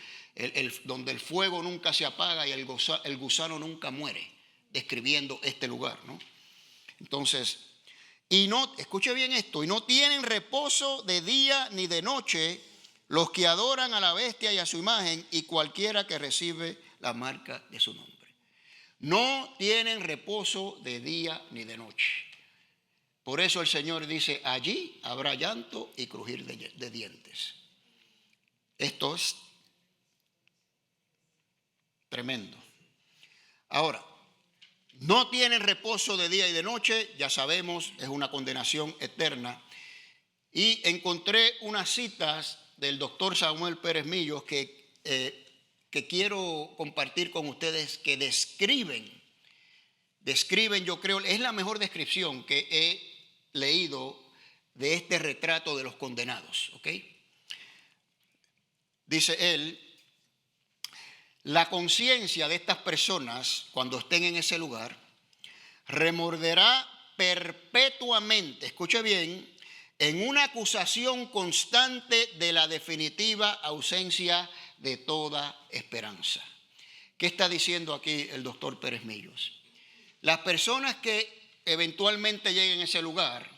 donde el fuego nunca se apaga y el gusano nunca muere, describiendo este lugar, ¿no? Entonces, escuche bien esto, y no tienen reposo de día ni de noche los que adoran a la bestia y a su imagen y cualquiera que recibe la marca de su nombre. No tienen reposo de día ni de noche. Por eso el Señor dice, allí habrá llanto y crujir de dientes. Esto es tremendo. Ahora, no tienen reposo de día y de noche, ya sabemos, es una condenación eterna. Y encontré unas citas del doctor Samuel Pérez Millos que quiero compartir con ustedes, que describen, yo creo, es la mejor descripción que he leído de este retrato de los condenados, ¿ok? Dice él, la conciencia de estas personas, cuando estén en ese lugar, remorderá perpetuamente, escuche bien, en una acusación constante de la definitiva ausencia de toda esperanza. ¿Qué está diciendo aquí el doctor Pérez Millos? Las personas que eventualmente lleguen a ese lugar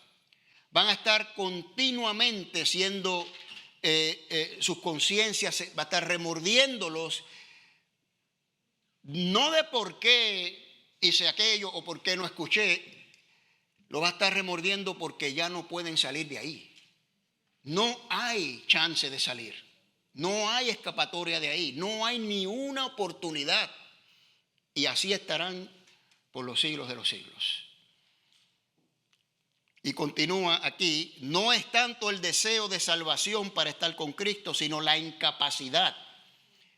van a estar continuamente siendo, sus conciencias va a estar remordiéndolos, no de por qué hice aquello o por qué no escuché, lo va a estar remordiendo porque ya no pueden salir de ahí. No hay chance de salir, no hay escapatoria de ahí, no hay ni una oportunidad. Y así estarán por los siglos de los siglos. Y continúa aquí, no es tanto el deseo de salvación para estar con Cristo, sino la incapacidad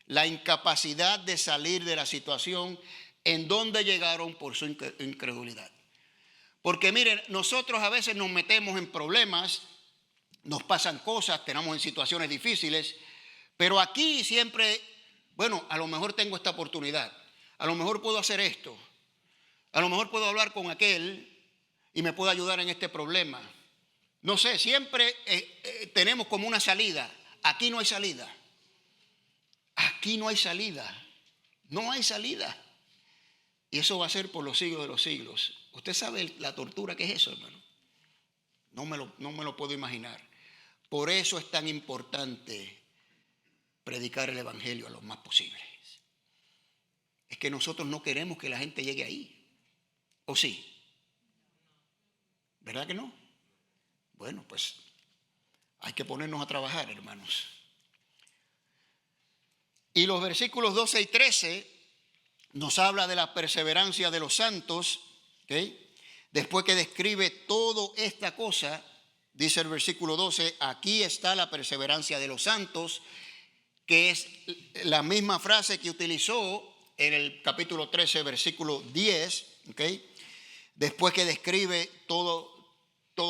de salir de la situación en donde llegaron por su incredulidad. Porque miren, nosotros a veces nos metemos en problemas, nos pasan cosas, tenemos en situaciones difíciles, pero aquí siempre, bueno, a lo mejor tengo esta oportunidad, a lo mejor puedo hacer esto, a lo mejor puedo hablar con aquel y me puede ayudar en este problema. No sé, siempre tenemos como una salida. Aquí no hay salida. Aquí no hay salida. No hay salida. Y eso va a ser por los siglos de los siglos. Usted sabe la tortura que es eso, hermano. No me lo puedo imaginar. Por eso es tan importante predicar el evangelio a los más posibles. Es que nosotros no queremos que la gente llegue ahí. ¿O sí? ¿Verdad que no? Bueno, pues hay que ponernos a trabajar, hermanos. Y los versículos 12 y 13 nos habla de la perseverancia de los santos, ¿okay? Después que describe toda esta cosa, dice el versículo 12, aquí está la perseverancia de los santos, que es la misma frase que utilizó en el capítulo 13, versículo 10, ¿okay? Después que describe todo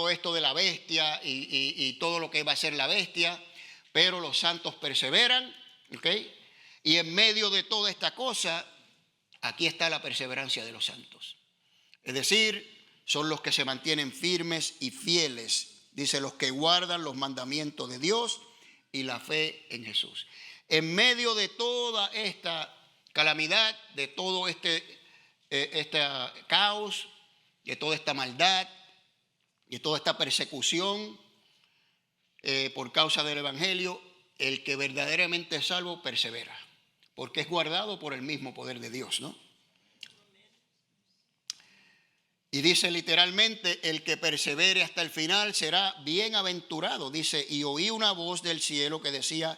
esto de la bestia y todo lo que va a ser la bestia, pero los santos perseveran, ¿ok? Y en medio de toda esta cosa, aquí está la perseverancia de los santos. Es decir, son los que se mantienen firmes y fieles, dice, los que guardan los mandamientos de Dios y la fe en Jesús. En medio de toda esta calamidad, de todo este caos, de toda esta maldad, de toda esta persecución por causa del evangelio, el que verdaderamente es salvo persevera, porque es guardado por el mismo poder de Dios, ¿no? Y dice literalmente, el que persevere hasta el final será bienaventurado. Dice, y oí una voz del cielo que decía,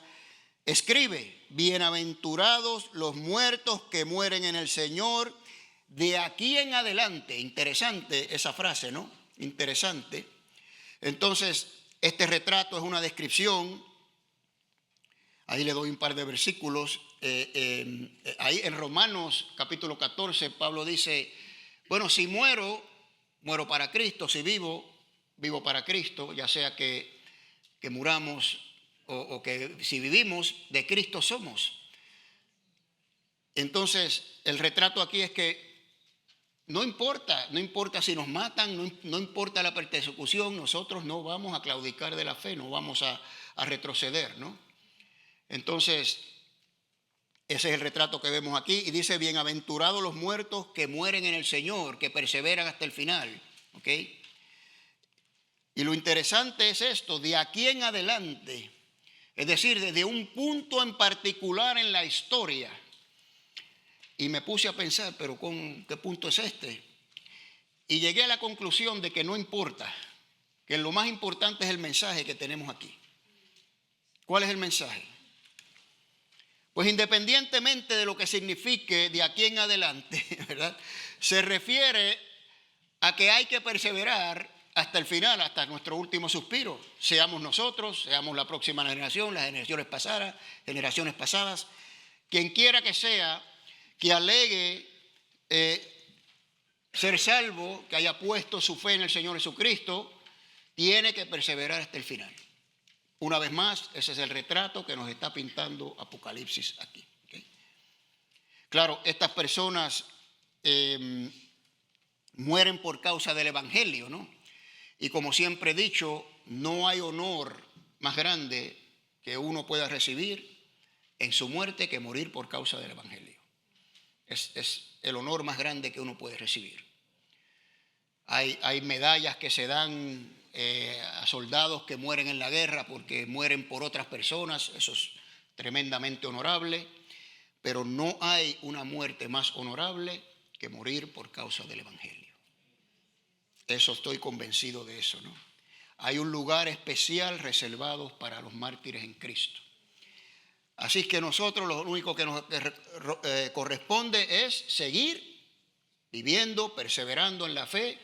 escribe, bienaventurados los muertos que mueren en el Señor de aquí en adelante. Interesante esa frase, ¿no? Interesante. Entonces, este retrato es una descripción. Ahí le doy un par de versículos. Ahí en Romanos capítulo 14, Pablo dice, bueno, si muero, muero para Cristo. Si vivo, vivo para Cristo. Ya sea que muramos o que si vivimos, de Cristo somos. Entonces, el retrato aquí es que no importa si nos matan, no importa la persecución, nosotros no vamos a claudicar de la fe, no vamos a retroceder, ¿no? Entonces, ese es el retrato que vemos aquí. Y dice, bienaventurados los muertos que mueren en el Señor, que perseveran hasta el final. ¿Ok? Y lo interesante es esto, de aquí en adelante, es decir, desde un punto en particular en la historia. Y me puse a pensar, pero ¿con qué punto es este? Y llegué a la conclusión de que no importa, que lo más importante es el mensaje que tenemos aquí. ¿Cuál es el mensaje? Pues independientemente de lo que signifique de aquí en adelante, ¿verdad? Se refiere a que hay que perseverar hasta el final, hasta nuestro último suspiro. Seamos nosotros, seamos la próxima generación, las generaciones pasadas, quien quiera que sea, que alegue ser salvo, que haya puesto su fe en el Señor Jesucristo, tiene que perseverar hasta el final. Una vez más, ese es el retrato que nos está pintando Apocalipsis aquí. ¿Okay? Claro, estas personas mueren por causa del Evangelio, ¿no? Y como siempre he dicho, no hay honor más grande que uno pueda recibir en su muerte que morir por causa del Evangelio. Es el honor más grande que uno puede recibir. Hay medallas que se dan a soldados que mueren en la guerra porque mueren por otras personas. Eso es tremendamente honorable, pero no hay una muerte más honorable que morir por causa del Evangelio. Eso estoy convencido de eso, ¿no? Hay un lugar especial reservado para los mártires en Cristo. Así que nosotros lo único que nos corresponde es seguir viviendo, perseverando en la fe,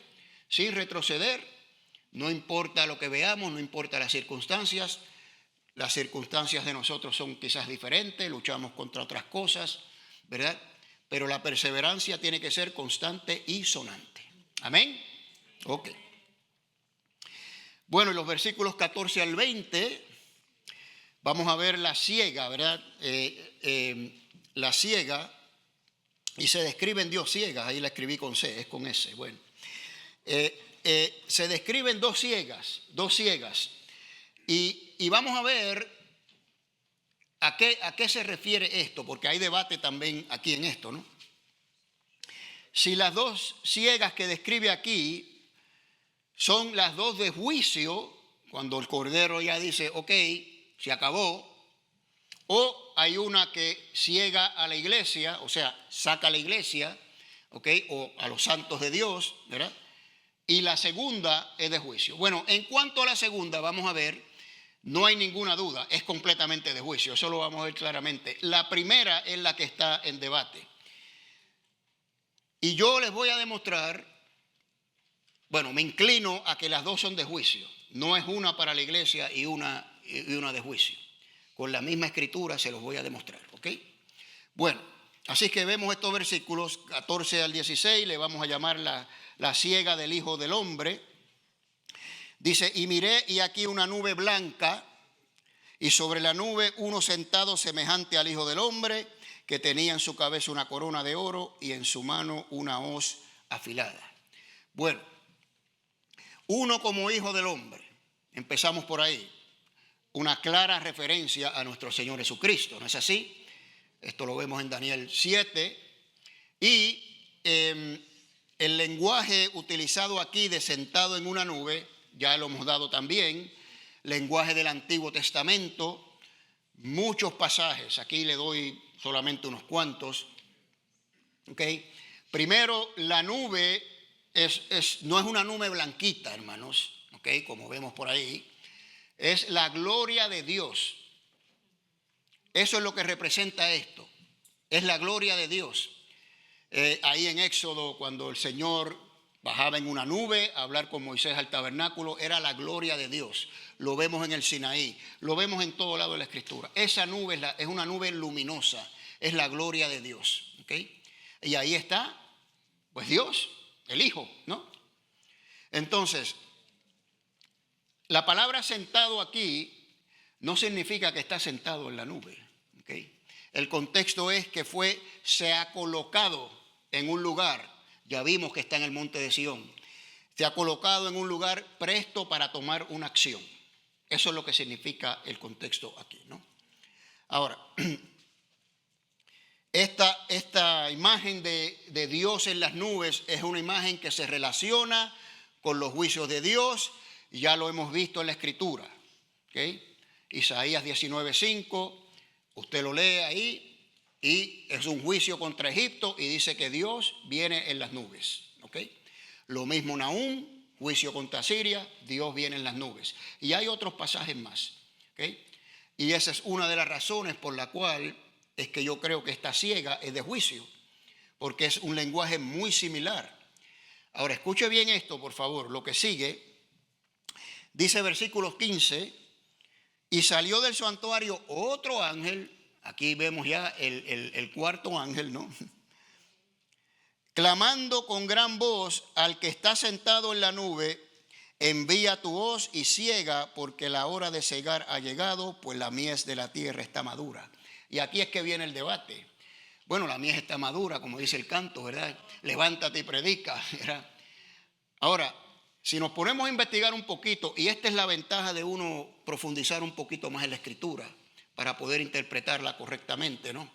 sin retroceder. No importa lo que veamos, no importa las circunstancias de nosotros son quizás diferentes, luchamos contra otras cosas, ¿verdad? Pero la perseverancia tiene que ser constante y sonante. ¿Amén? Ok. Bueno, en los versículos 14 al 20 vamos a ver la ciega, ¿verdad? La ciega, y se describen Dios ciegas, ahí la escribí con C, es con S, bueno. Se describen dos ciegas, y vamos a ver a qué se refiere esto, porque hay debate también aquí en esto, ¿no? Si las dos ciegas que describe aquí son las dos de juicio, cuando el Cordero ya dice, ok, se acabó, o hay una que ciega a la iglesia, o sea, saca a la iglesia, ok, o a los santos de Dios, ¿verdad? Y la segunda es de juicio. Bueno, en cuanto a la segunda, vamos a ver, no hay ninguna duda, es completamente de juicio, eso lo vamos a ver claramente. La primera es la que está en debate. Y yo les voy a demostrar, bueno, me inclino a que las dos son de juicio. No es una para la iglesia y una de juicio. Con la misma escritura se los voy a demostrar, ¿ok? Bueno, así que vemos estos versículos 14 al 16, le vamos a llamar la ciega del Hijo del Hombre. Dice, y miré y aquí una nube blanca, y sobre la nube uno sentado semejante al Hijo del Hombre, que tenía en su cabeza una corona de oro y en su mano una hoz afilada. Bueno, uno como Hijo del Hombre, empezamos por ahí, una clara referencia a nuestro Señor Jesucristo, ¿no es así? Esto lo vemos en Daniel 7, y el lenguaje utilizado aquí de sentado en una nube, ya lo hemos dado también, lenguaje del Antiguo Testamento, muchos pasajes, aquí le doy solamente unos cuantos, ¿ok? Primero, la nube no es una nube blanquita, hermanos, ¿ok? Como vemos por ahí. Es la gloria de Dios. Eso es lo que representa esto. Es la gloria de Dios. Ahí en Éxodo, cuando el Señor bajaba en una nube a hablar con Moisés al tabernáculo, era la gloria de Dios. Lo vemos en el Sinaí, lo vemos en todo lado de la Escritura. Esa nube es una nube luminosa, es la gloria de Dios. ¿Okay? Y ahí está, pues Dios, el Hijo, ¿no? Entonces, la palabra sentado aquí no significa que está sentado en la nube. ¿Okay? El contexto es que se ha colocado en un lugar. Ya vimos que está en el monte de Sión. Se ha colocado en un lugar presto para tomar una acción. Eso es lo que significa el contexto aquí, ¿no? Ahora, esta imagen de Dios en las nubes es una imagen que se relaciona con los juicios de Dios. Ya lo hemos visto en la Escritura. ¿Okay? Isaías 19:5, usted lo lee ahí. Y es un juicio contra Egipto y dice que Dios viene en las nubes. ¿Okay? Lo mismo Nahum, juicio contra Siria, Dios viene en las nubes. Y hay otros pasajes más. ¿Okay? Y esa es una de las razones por la cual es que yo creo que esta siega es de juicio, porque es un lenguaje muy similar. Ahora, escuche bien esto, por favor, lo que sigue. Dice versículo 15, y salió del santuario otro ángel. Aquí vemos ya el cuarto ángel, ¿no? Clamando con gran voz al que está sentado en la nube, envía tu hoz y ciega, porque la hora de cegar ha llegado, pues la mies de la tierra está madura. Y aquí es que viene el debate. Bueno, la mies está madura, como dice el canto, ¿verdad? Levántate y predica, ¿verdad? Ahora, si nos ponemos a investigar un poquito, y esta es la ventaja de uno profundizar un poquito más en la Escritura, para poder interpretarla correctamente, ¿no?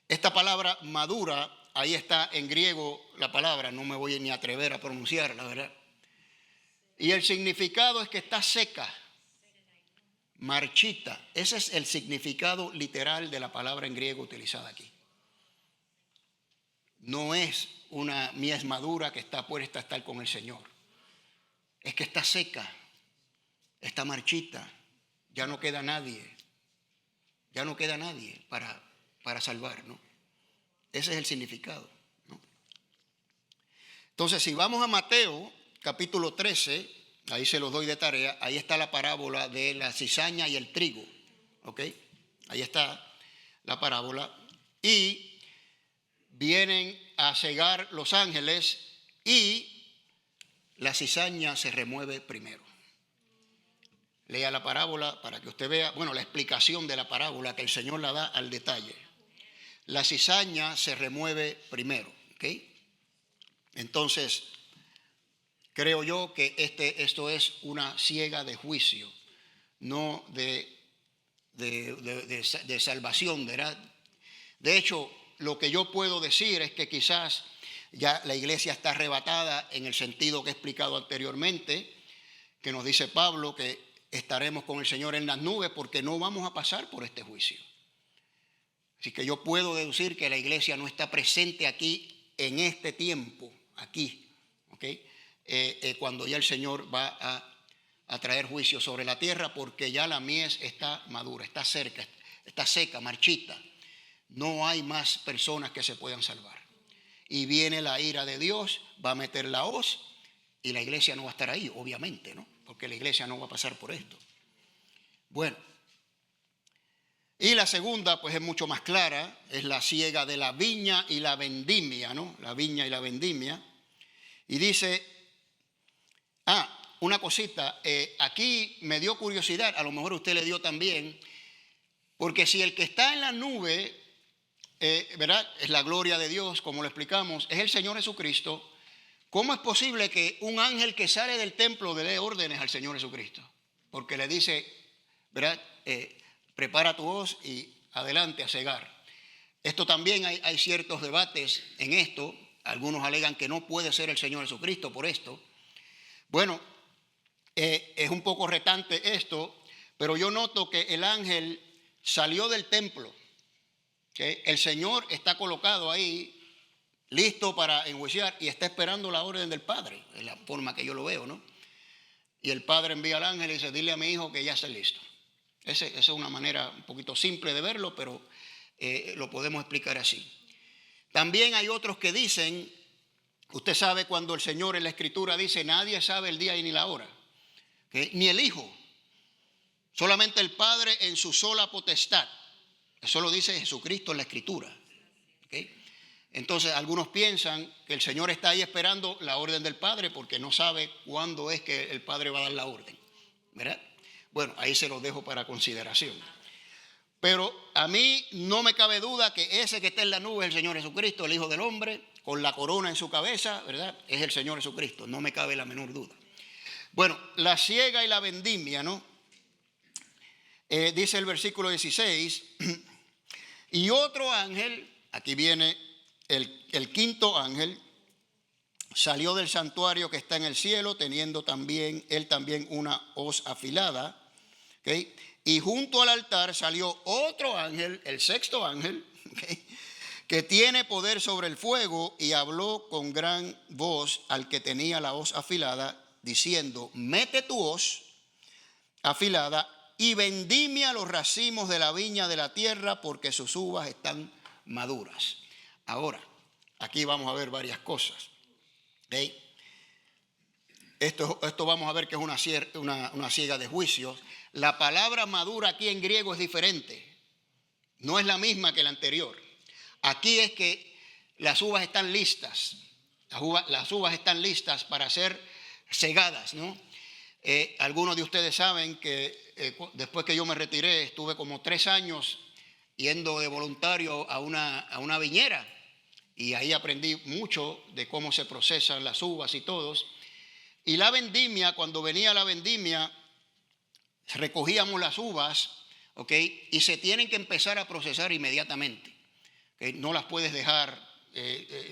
Esta palabra madura, ahí está en griego la palabra, no me voy ni a atrever a pronunciarla, ¿verdad? Y el significado es que está seca, marchita. Ese es el significado literal de la palabra en griego utilizada aquí. No es una mies madura que está puesta a estar con el Señor. Es que está seca, está marchita, ya no queda nadie. Ya no queda nadie para salvar, ¿no? Ese es el significado, ¿no? Entonces, si vamos a Mateo, capítulo 13, ahí se los doy de tarea, ahí está la parábola de la cizaña y el trigo, ¿ok? Ahí está la parábola. Y vienen a cegar los ángeles y la cizaña se remueve primero. Lea la parábola para que usted vea, bueno, la explicación de la parábola que el Señor la da al detalle. La cizaña se remueve primero, ¿ok? Entonces, creo yo que esto es una siega de juicio, no de salvación, ¿verdad? De hecho, lo que yo puedo decir es que quizás ya la iglesia está arrebatada en el sentido que he explicado anteriormente, que nos dice Pablo que estaremos con el Señor en las nubes porque no vamos a pasar por este juicio. Así que yo puedo deducir que la iglesia no está presente aquí en este tiempo, aquí, ¿okay? Cuando ya el Señor va a traer juicio sobre la tierra, porque ya la mies está madura, está cerca, está seca, marchita. No hay más personas que se puedan salvar. Y viene la ira de Dios, va a meter la hoz y la iglesia no va a estar ahí, obviamente, ¿no? Porque la iglesia no va a pasar por esto. Bueno, y la segunda, pues es mucho más clara, es la siega de la viña y la vendimia, ¿no? La viña y la vendimia. Y dice, una cosita, aquí me dio curiosidad, a lo mejor usted le dio también, porque si el que está en la nube, ¿verdad? Es la gloria de Dios, como lo explicamos, es el Señor Jesucristo. ¿Cómo es posible que un ángel que sale del templo le dé órdenes al Señor Jesucristo? Porque le dice, ¿verdad? Prepara tu hoz y adelante a cegar. Esto también hay ciertos debates en esto. Algunos alegan que no puede ser el Señor Jesucristo por esto. Bueno, es un poco retante esto, pero yo noto que el ángel salió del templo. ¿Okay? El Señor está colocado ahí listo para enjuiciar y está esperando la orden del Padre, es la forma que yo lo veo, ¿no? Y el Padre envía al ángel y dice, dile a mi hijo que ya está listo. Esa es una manera un poquito simple de verlo, pero lo podemos explicar así. También hay otros que dicen, usted sabe cuando el Señor en la Escritura dice, nadie sabe el día y ni la hora, ¿okay? Ni el Hijo, solamente el Padre en su sola potestad. Eso lo dice Jesucristo en la Escritura, ¿okay? Entonces algunos piensan que el Señor está ahí esperando la orden del Padre porque no sabe cuándo es que el Padre va a dar la orden, ¿verdad? Bueno, ahí se los dejo para consideración. Pero a mí no me cabe duda que ese que está en la nube es el Señor Jesucristo, el Hijo del Hombre, con la corona en su cabeza, ¿verdad? Es el Señor Jesucristo, no me cabe la menor duda. Bueno, la siega y la vendimia, ¿no? Dice el versículo 16, y otro ángel, aquí viene el quinto ángel, salió del santuario que está en el cielo, teniendo él también una hoz afilada, ¿okay? Y junto al altar salió otro ángel, el sexto ángel, ¿okay? Que tiene poder sobre el fuego, y habló con gran voz al que tenía la hoz afilada, diciendo, mete tu hoz afilada y vendimia los racimos de la viña de la tierra, porque sus uvas están maduras. Ahora, aquí vamos a ver varias cosas, ¿okay? Esto vamos a ver que es una siega de juicios. La palabra madura aquí en griego es diferente, no es la misma que la anterior. Aquí es que las uvas están listas, las uvas están listas para ser segadas, ¿no? Algunos de ustedes saben que después que yo me retiré, estuve como 3 años yendo de voluntario a una viñera, y ahí aprendí mucho de cómo se procesan las uvas y todos. Y la vendimia, cuando venía la vendimia, recogíamos las uvas, ¿ok? Y se tienen que empezar a procesar inmediatamente, ¿okay? No las puedes dejar,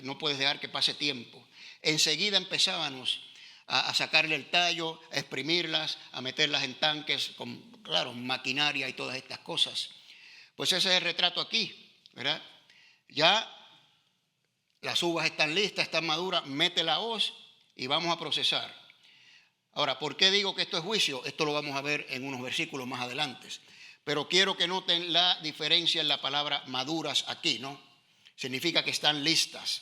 no puedes dejar que pase tiempo. Enseguida empezábamos a sacarle el tallo, a exprimirlas, a meterlas en tanques con, claro, maquinaria y todas estas cosas. Pues ese es el retrato aquí, ¿verdad? Ya las uvas están listas, están maduras, mete la hoz y vamos a procesar. Ahora, ¿por qué digo que esto es juicio? Esto lo vamos a ver en unos versículos más adelante. Pero quiero que noten la diferencia en la palabra maduras aquí, ¿no? Significa que están listas.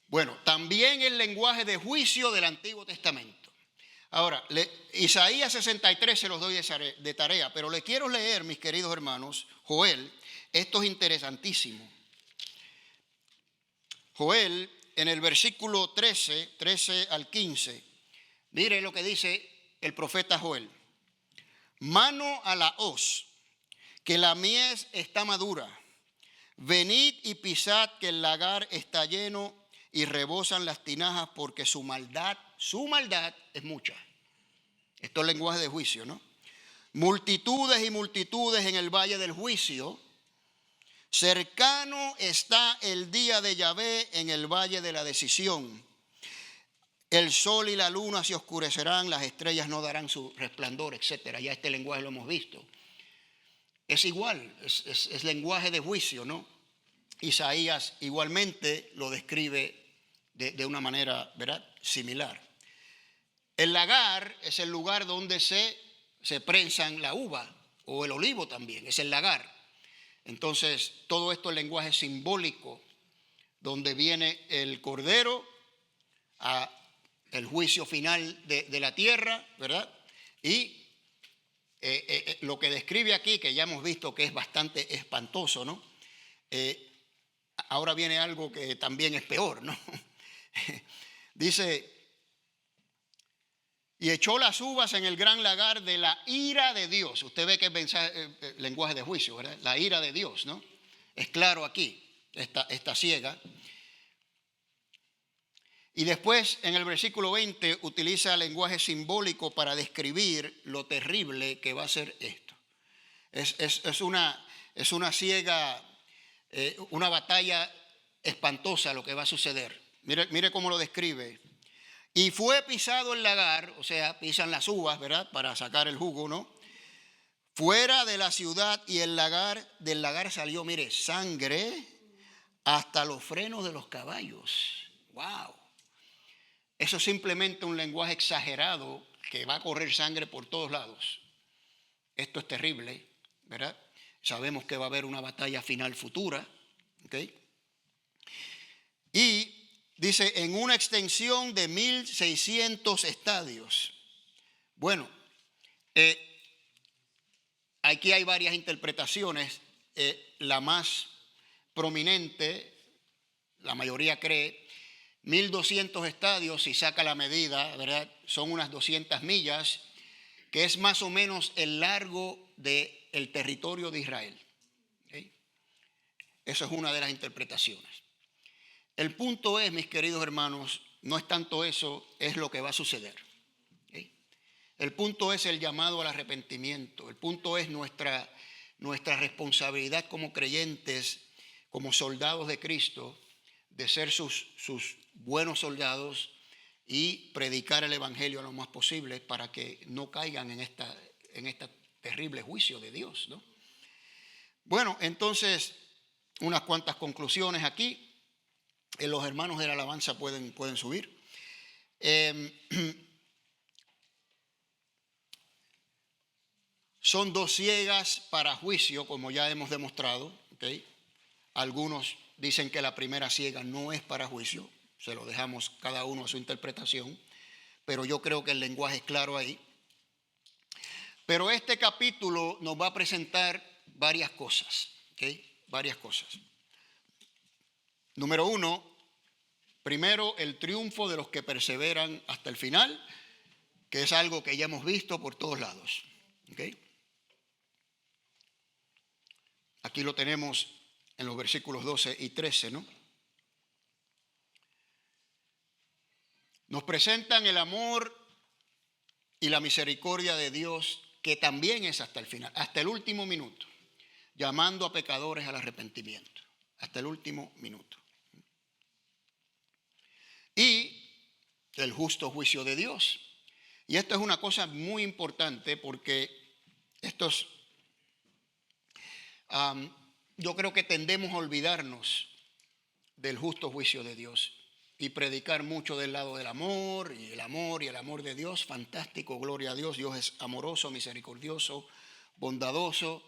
Bueno, también el lenguaje de juicio del Antiguo Testamento. Ahora, Isaías 63 se los doy de tarea, pero le quiero leer, mis queridos hermanos, Joel, esto es interesantísimo. Joel, en el versículo 13 al 15, mire lo que dice el profeta Joel. Mano a la hoz, que la mies está madura. Venid y pisad que el lagar está lleno y rebosan las tinajas, porque su maldad es mucha. Esto es lenguaje de juicio, ¿no? Multitudes y multitudes en el valle del juicio. Cercano está el día de Yahvé en el valle de la decisión. El sol y la luna se oscurecerán, las estrellas no darán su resplandor, etc. Ya este lenguaje lo hemos visto. Es igual, es lenguaje de juicio, ¿no? Isaías igualmente lo describe de una manera, ¿verdad?, similar. El lagar es el lugar donde se prensan la uva, o el olivo también, es el lagar. Entonces, todo esto es lenguaje simbólico, donde viene el Cordero a el juicio final de la tierra, ¿verdad? Y lo que describe aquí, que ya hemos visto que es bastante espantoso, ¿no? Ahora viene algo que también es peor, ¿no? Dice, y echó las uvas en el gran lagar de la ira de Dios. Usted ve que es lenguaje de juicio, ¿verdad? La ira de Dios, ¿no? Es claro aquí, esta siega. Y después, en el versículo 20, utiliza lenguaje simbólico para describir lo terrible que va a ser esto. Es una siega, una batalla espantosa lo que va a suceder. Mire cómo lo describe. Y fue pisado el lagar, o sea, pisan las uvas, ¿verdad?, para sacar el jugo, ¿no? Fuera de la ciudad, y del lagar salió, mire, sangre, hasta los frenos de los caballos. ¡Wow! Eso es simplemente un lenguaje exagerado que va a correr sangre por todos lados. Esto es terrible, ¿verdad? Sabemos que va a haber una batalla final futura, ¿ok? Y dice, en una extensión de 1,600 estadios. Bueno, aquí hay varias interpretaciones. La más prominente, la mayoría cree, 1,200 estadios, si saca la medida, ¿verdad? Son unas 200 millas, que es más o menos el largo del territorio de Israel. ¿Okay? Eso es una de las interpretaciones. El punto es, mis queridos hermanos, no es tanto eso, es lo que va a suceder. ¿Okay? El punto es el llamado al arrepentimiento. El punto es nuestra responsabilidad como creyentes, como soldados de Cristo, de ser sus buenos soldados y predicar el evangelio lo más posible para que no caigan en este terrible juicio de Dios, ¿no? Bueno, entonces, unas cuantas conclusiones aquí. Los hermanos de la alabanza pueden subir. Son dos ciegas para juicio, como ya hemos demostrado, ¿okay? Algunos dicen que la primera ciega no es para juicio, se lo dejamos cada uno a su interpretación, pero yo creo que el lenguaje es claro ahí. Pero este capítulo nos va a presentar varias cosas, ¿okay? Varias cosas. Número uno, primero el triunfo de los que perseveran hasta el final, que es algo que ya hemos visto por todos lados, ¿okay? Aquí lo tenemos en los versículos 12 y 13, ¿no? Nos presentan el amor y la misericordia de Dios, que también es hasta el final, hasta el último minuto, llamando a pecadores al arrepentimiento, hasta el último minuto. Y el justo juicio de Dios. Y esto es una cosa muy importante porque yo creo que tendemos a olvidarnos del justo juicio de Dios y predicar mucho del lado del amor y el amor de Dios. Fantástico, gloria a Dios. Dios es amoroso, misericordioso, bondadoso,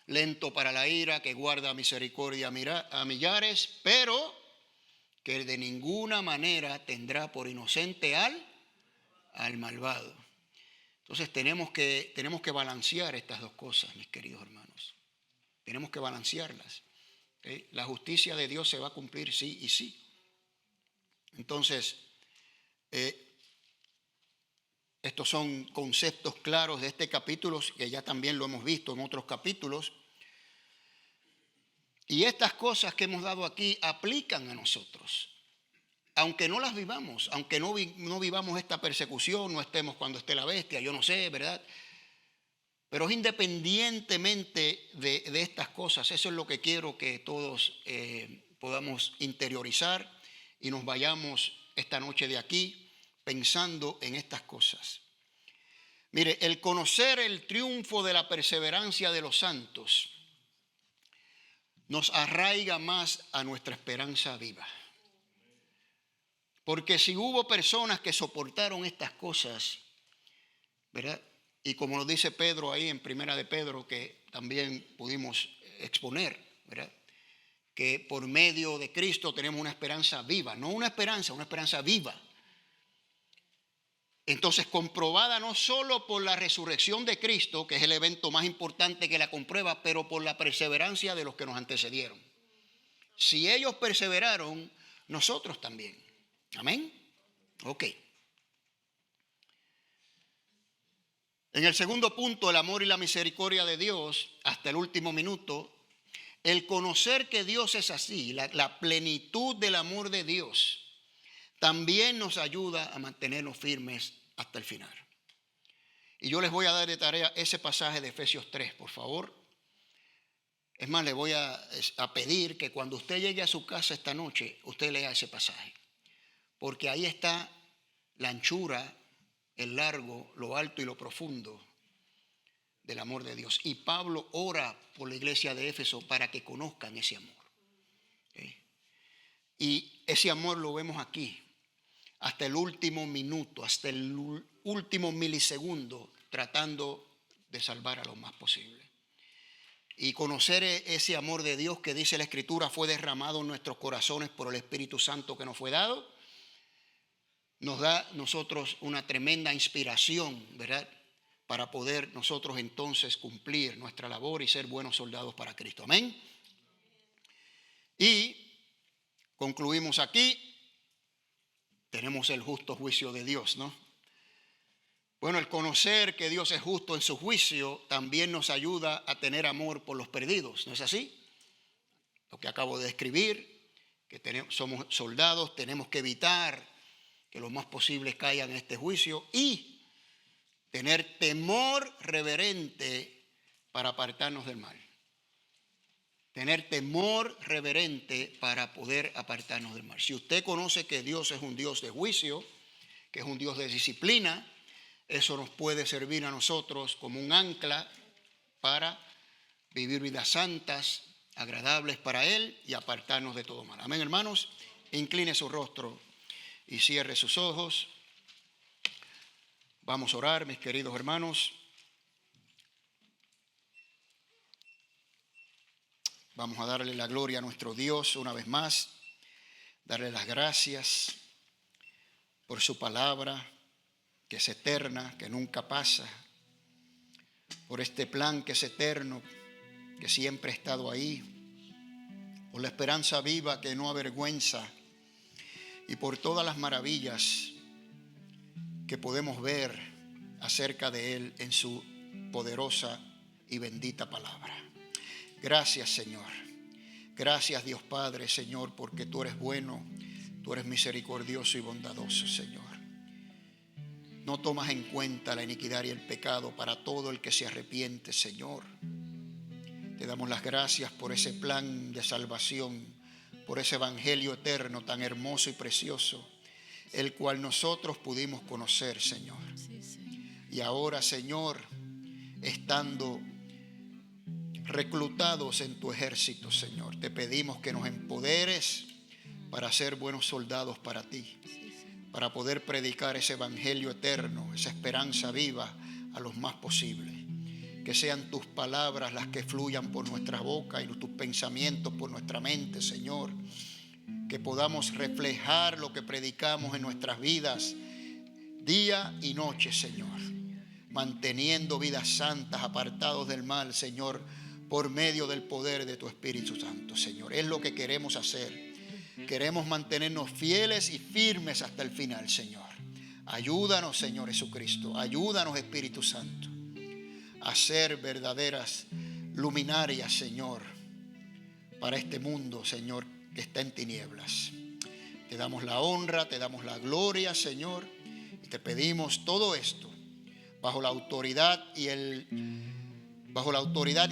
lento para la ira, que guarda misericordia a millares, pero que de ninguna manera tendrá por inocente al malvado. Entonces tenemos que balancear estas dos cosas, mis queridos hermanos. Tenemos que balancearlas. ¿Okay? La justicia de Dios se va a cumplir sí y sí. Entonces, estos son conceptos claros de este capítulo, que ya también lo hemos visto en otros capítulos. Y estas cosas que hemos dado aquí aplican a nosotros. Aunque no las vivamos, aunque no vivamos esta persecución, no estemos cuando esté la bestia, yo no sé, ¿verdad? Pero independientemente de estas cosas, eso es lo que quiero que todos podamos interiorizar y nos vayamos esta noche de aquí pensando en estas cosas. Mire, el conocer el triunfo de la perseverancia de los santos nos arraiga más a nuestra esperanza viva. Porque si hubo personas que soportaron estas cosas, ¿verdad? Y como lo dice Pedro ahí en Primera de Pedro, que también pudimos exponer, ¿verdad? Que por medio de Cristo tenemos una esperanza viva, no una esperanza viva. Entonces, comprobada no solo por la resurrección de Cristo, que es el evento más importante que la comprueba, pero por la perseverancia de los que nos antecedieron. Si ellos perseveraron, nosotros también. Amén. Ok. En el segundo punto, el amor y la misericordia de Dios, hasta el último minuto, el conocer que Dios es así, la plenitud del amor de Dios, también nos ayuda a mantenernos firmes hasta el final. Y yo les voy a dar de tarea ese pasaje de Efesios 3, por favor. Es más, le voy a pedir que cuando usted llegue a su casa esta noche, usted lea ese pasaje. Porque ahí está la anchura, el largo, lo alto y lo profundo del amor de Dios. Y Pablo ora por la iglesia de Éfeso para que conozcan ese amor. ¿Okay? Y ese amor lo vemos aquí, hasta el último minuto, hasta el último milisegundo, tratando de salvar a lo más posible. Y conocer ese amor de Dios que dice la Escritura fue derramado en nuestros corazones por el Espíritu Santo que nos fue dado, nos da a nosotros una tremenda inspiración, ¿verdad?, para poder nosotros entonces cumplir nuestra labor y ser buenos soldados para Cristo. Amén. Y concluimos aquí. Tenemos el justo juicio de Dios, ¿no? Bueno, el conocer que Dios es justo en su juicio también nos ayuda a tener amor por los perdidos, ¿no es así? Lo que acabo de describir, que somos soldados, tenemos que evitar que lo más posible caigan en este juicio y tener temor reverente para apartarnos del mal. Tener temor reverente para poder apartarnos del mal. Si usted conoce que Dios es un Dios de juicio, que es un Dios de disciplina, eso nos puede servir a nosotros como un ancla para vivir vidas santas, agradables para Él y apartarnos de todo mal. Amén, hermanos. Incline su rostro y cierre sus ojos. Vamos a orar, mis queridos hermanos. Vamos a darle la gloria a nuestro Dios una vez más, darle las gracias por su palabra, que es eterna, que nunca pasa, por este plan que es eterno, que siempre ha estado ahí, por la esperanza viva que no avergüenza y por todas las maravillas que podemos ver acerca de Él en su poderosa y bendita palabra. Gracias, Señor. Gracias, Dios Padre, Señor, porque tú eres bueno, tú eres misericordioso y bondadoso, Señor. No tomas en cuenta la iniquidad y el pecado para todo el que se arrepiente, Señor. Te damos las gracias por ese plan de salvación, por ese evangelio eterno tan hermoso y precioso, el cual nosotros pudimos conocer, Señor. Y ahora, Señor, estando reclutados en tu ejército, Señor, te pedimos que nos empoderes para ser buenos soldados para ti, para poder predicar ese evangelio eterno, esa esperanza viva a los más posibles. Que sean tus palabras las que fluyan por nuestra boca y tus pensamientos por nuestra mente, Señor. Que podamos reflejar lo que predicamos en nuestras vidas día y noche, Señor. Manteniendo vidas santas, apartados del mal, Señor, por medio del poder de tu Espíritu Santo, Señor. Es lo que queremos hacer. Queremos mantenernos fieles y firmes hasta el final, Señor. Ayúdanos, Señor Jesucristo. Ayúdanos, Espíritu Santo, a ser verdaderas luminarias, Señor, para este mundo, Señor, que está en tinieblas. Te damos la honra, te damos la gloria, Señor, y te pedimos todo esto bajo la autoridad y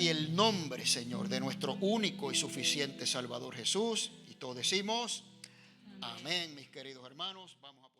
el nombre, Señor, de nuestro único y suficiente Salvador Jesús. Y todos decimos amén, mis queridos hermanos. Vamos a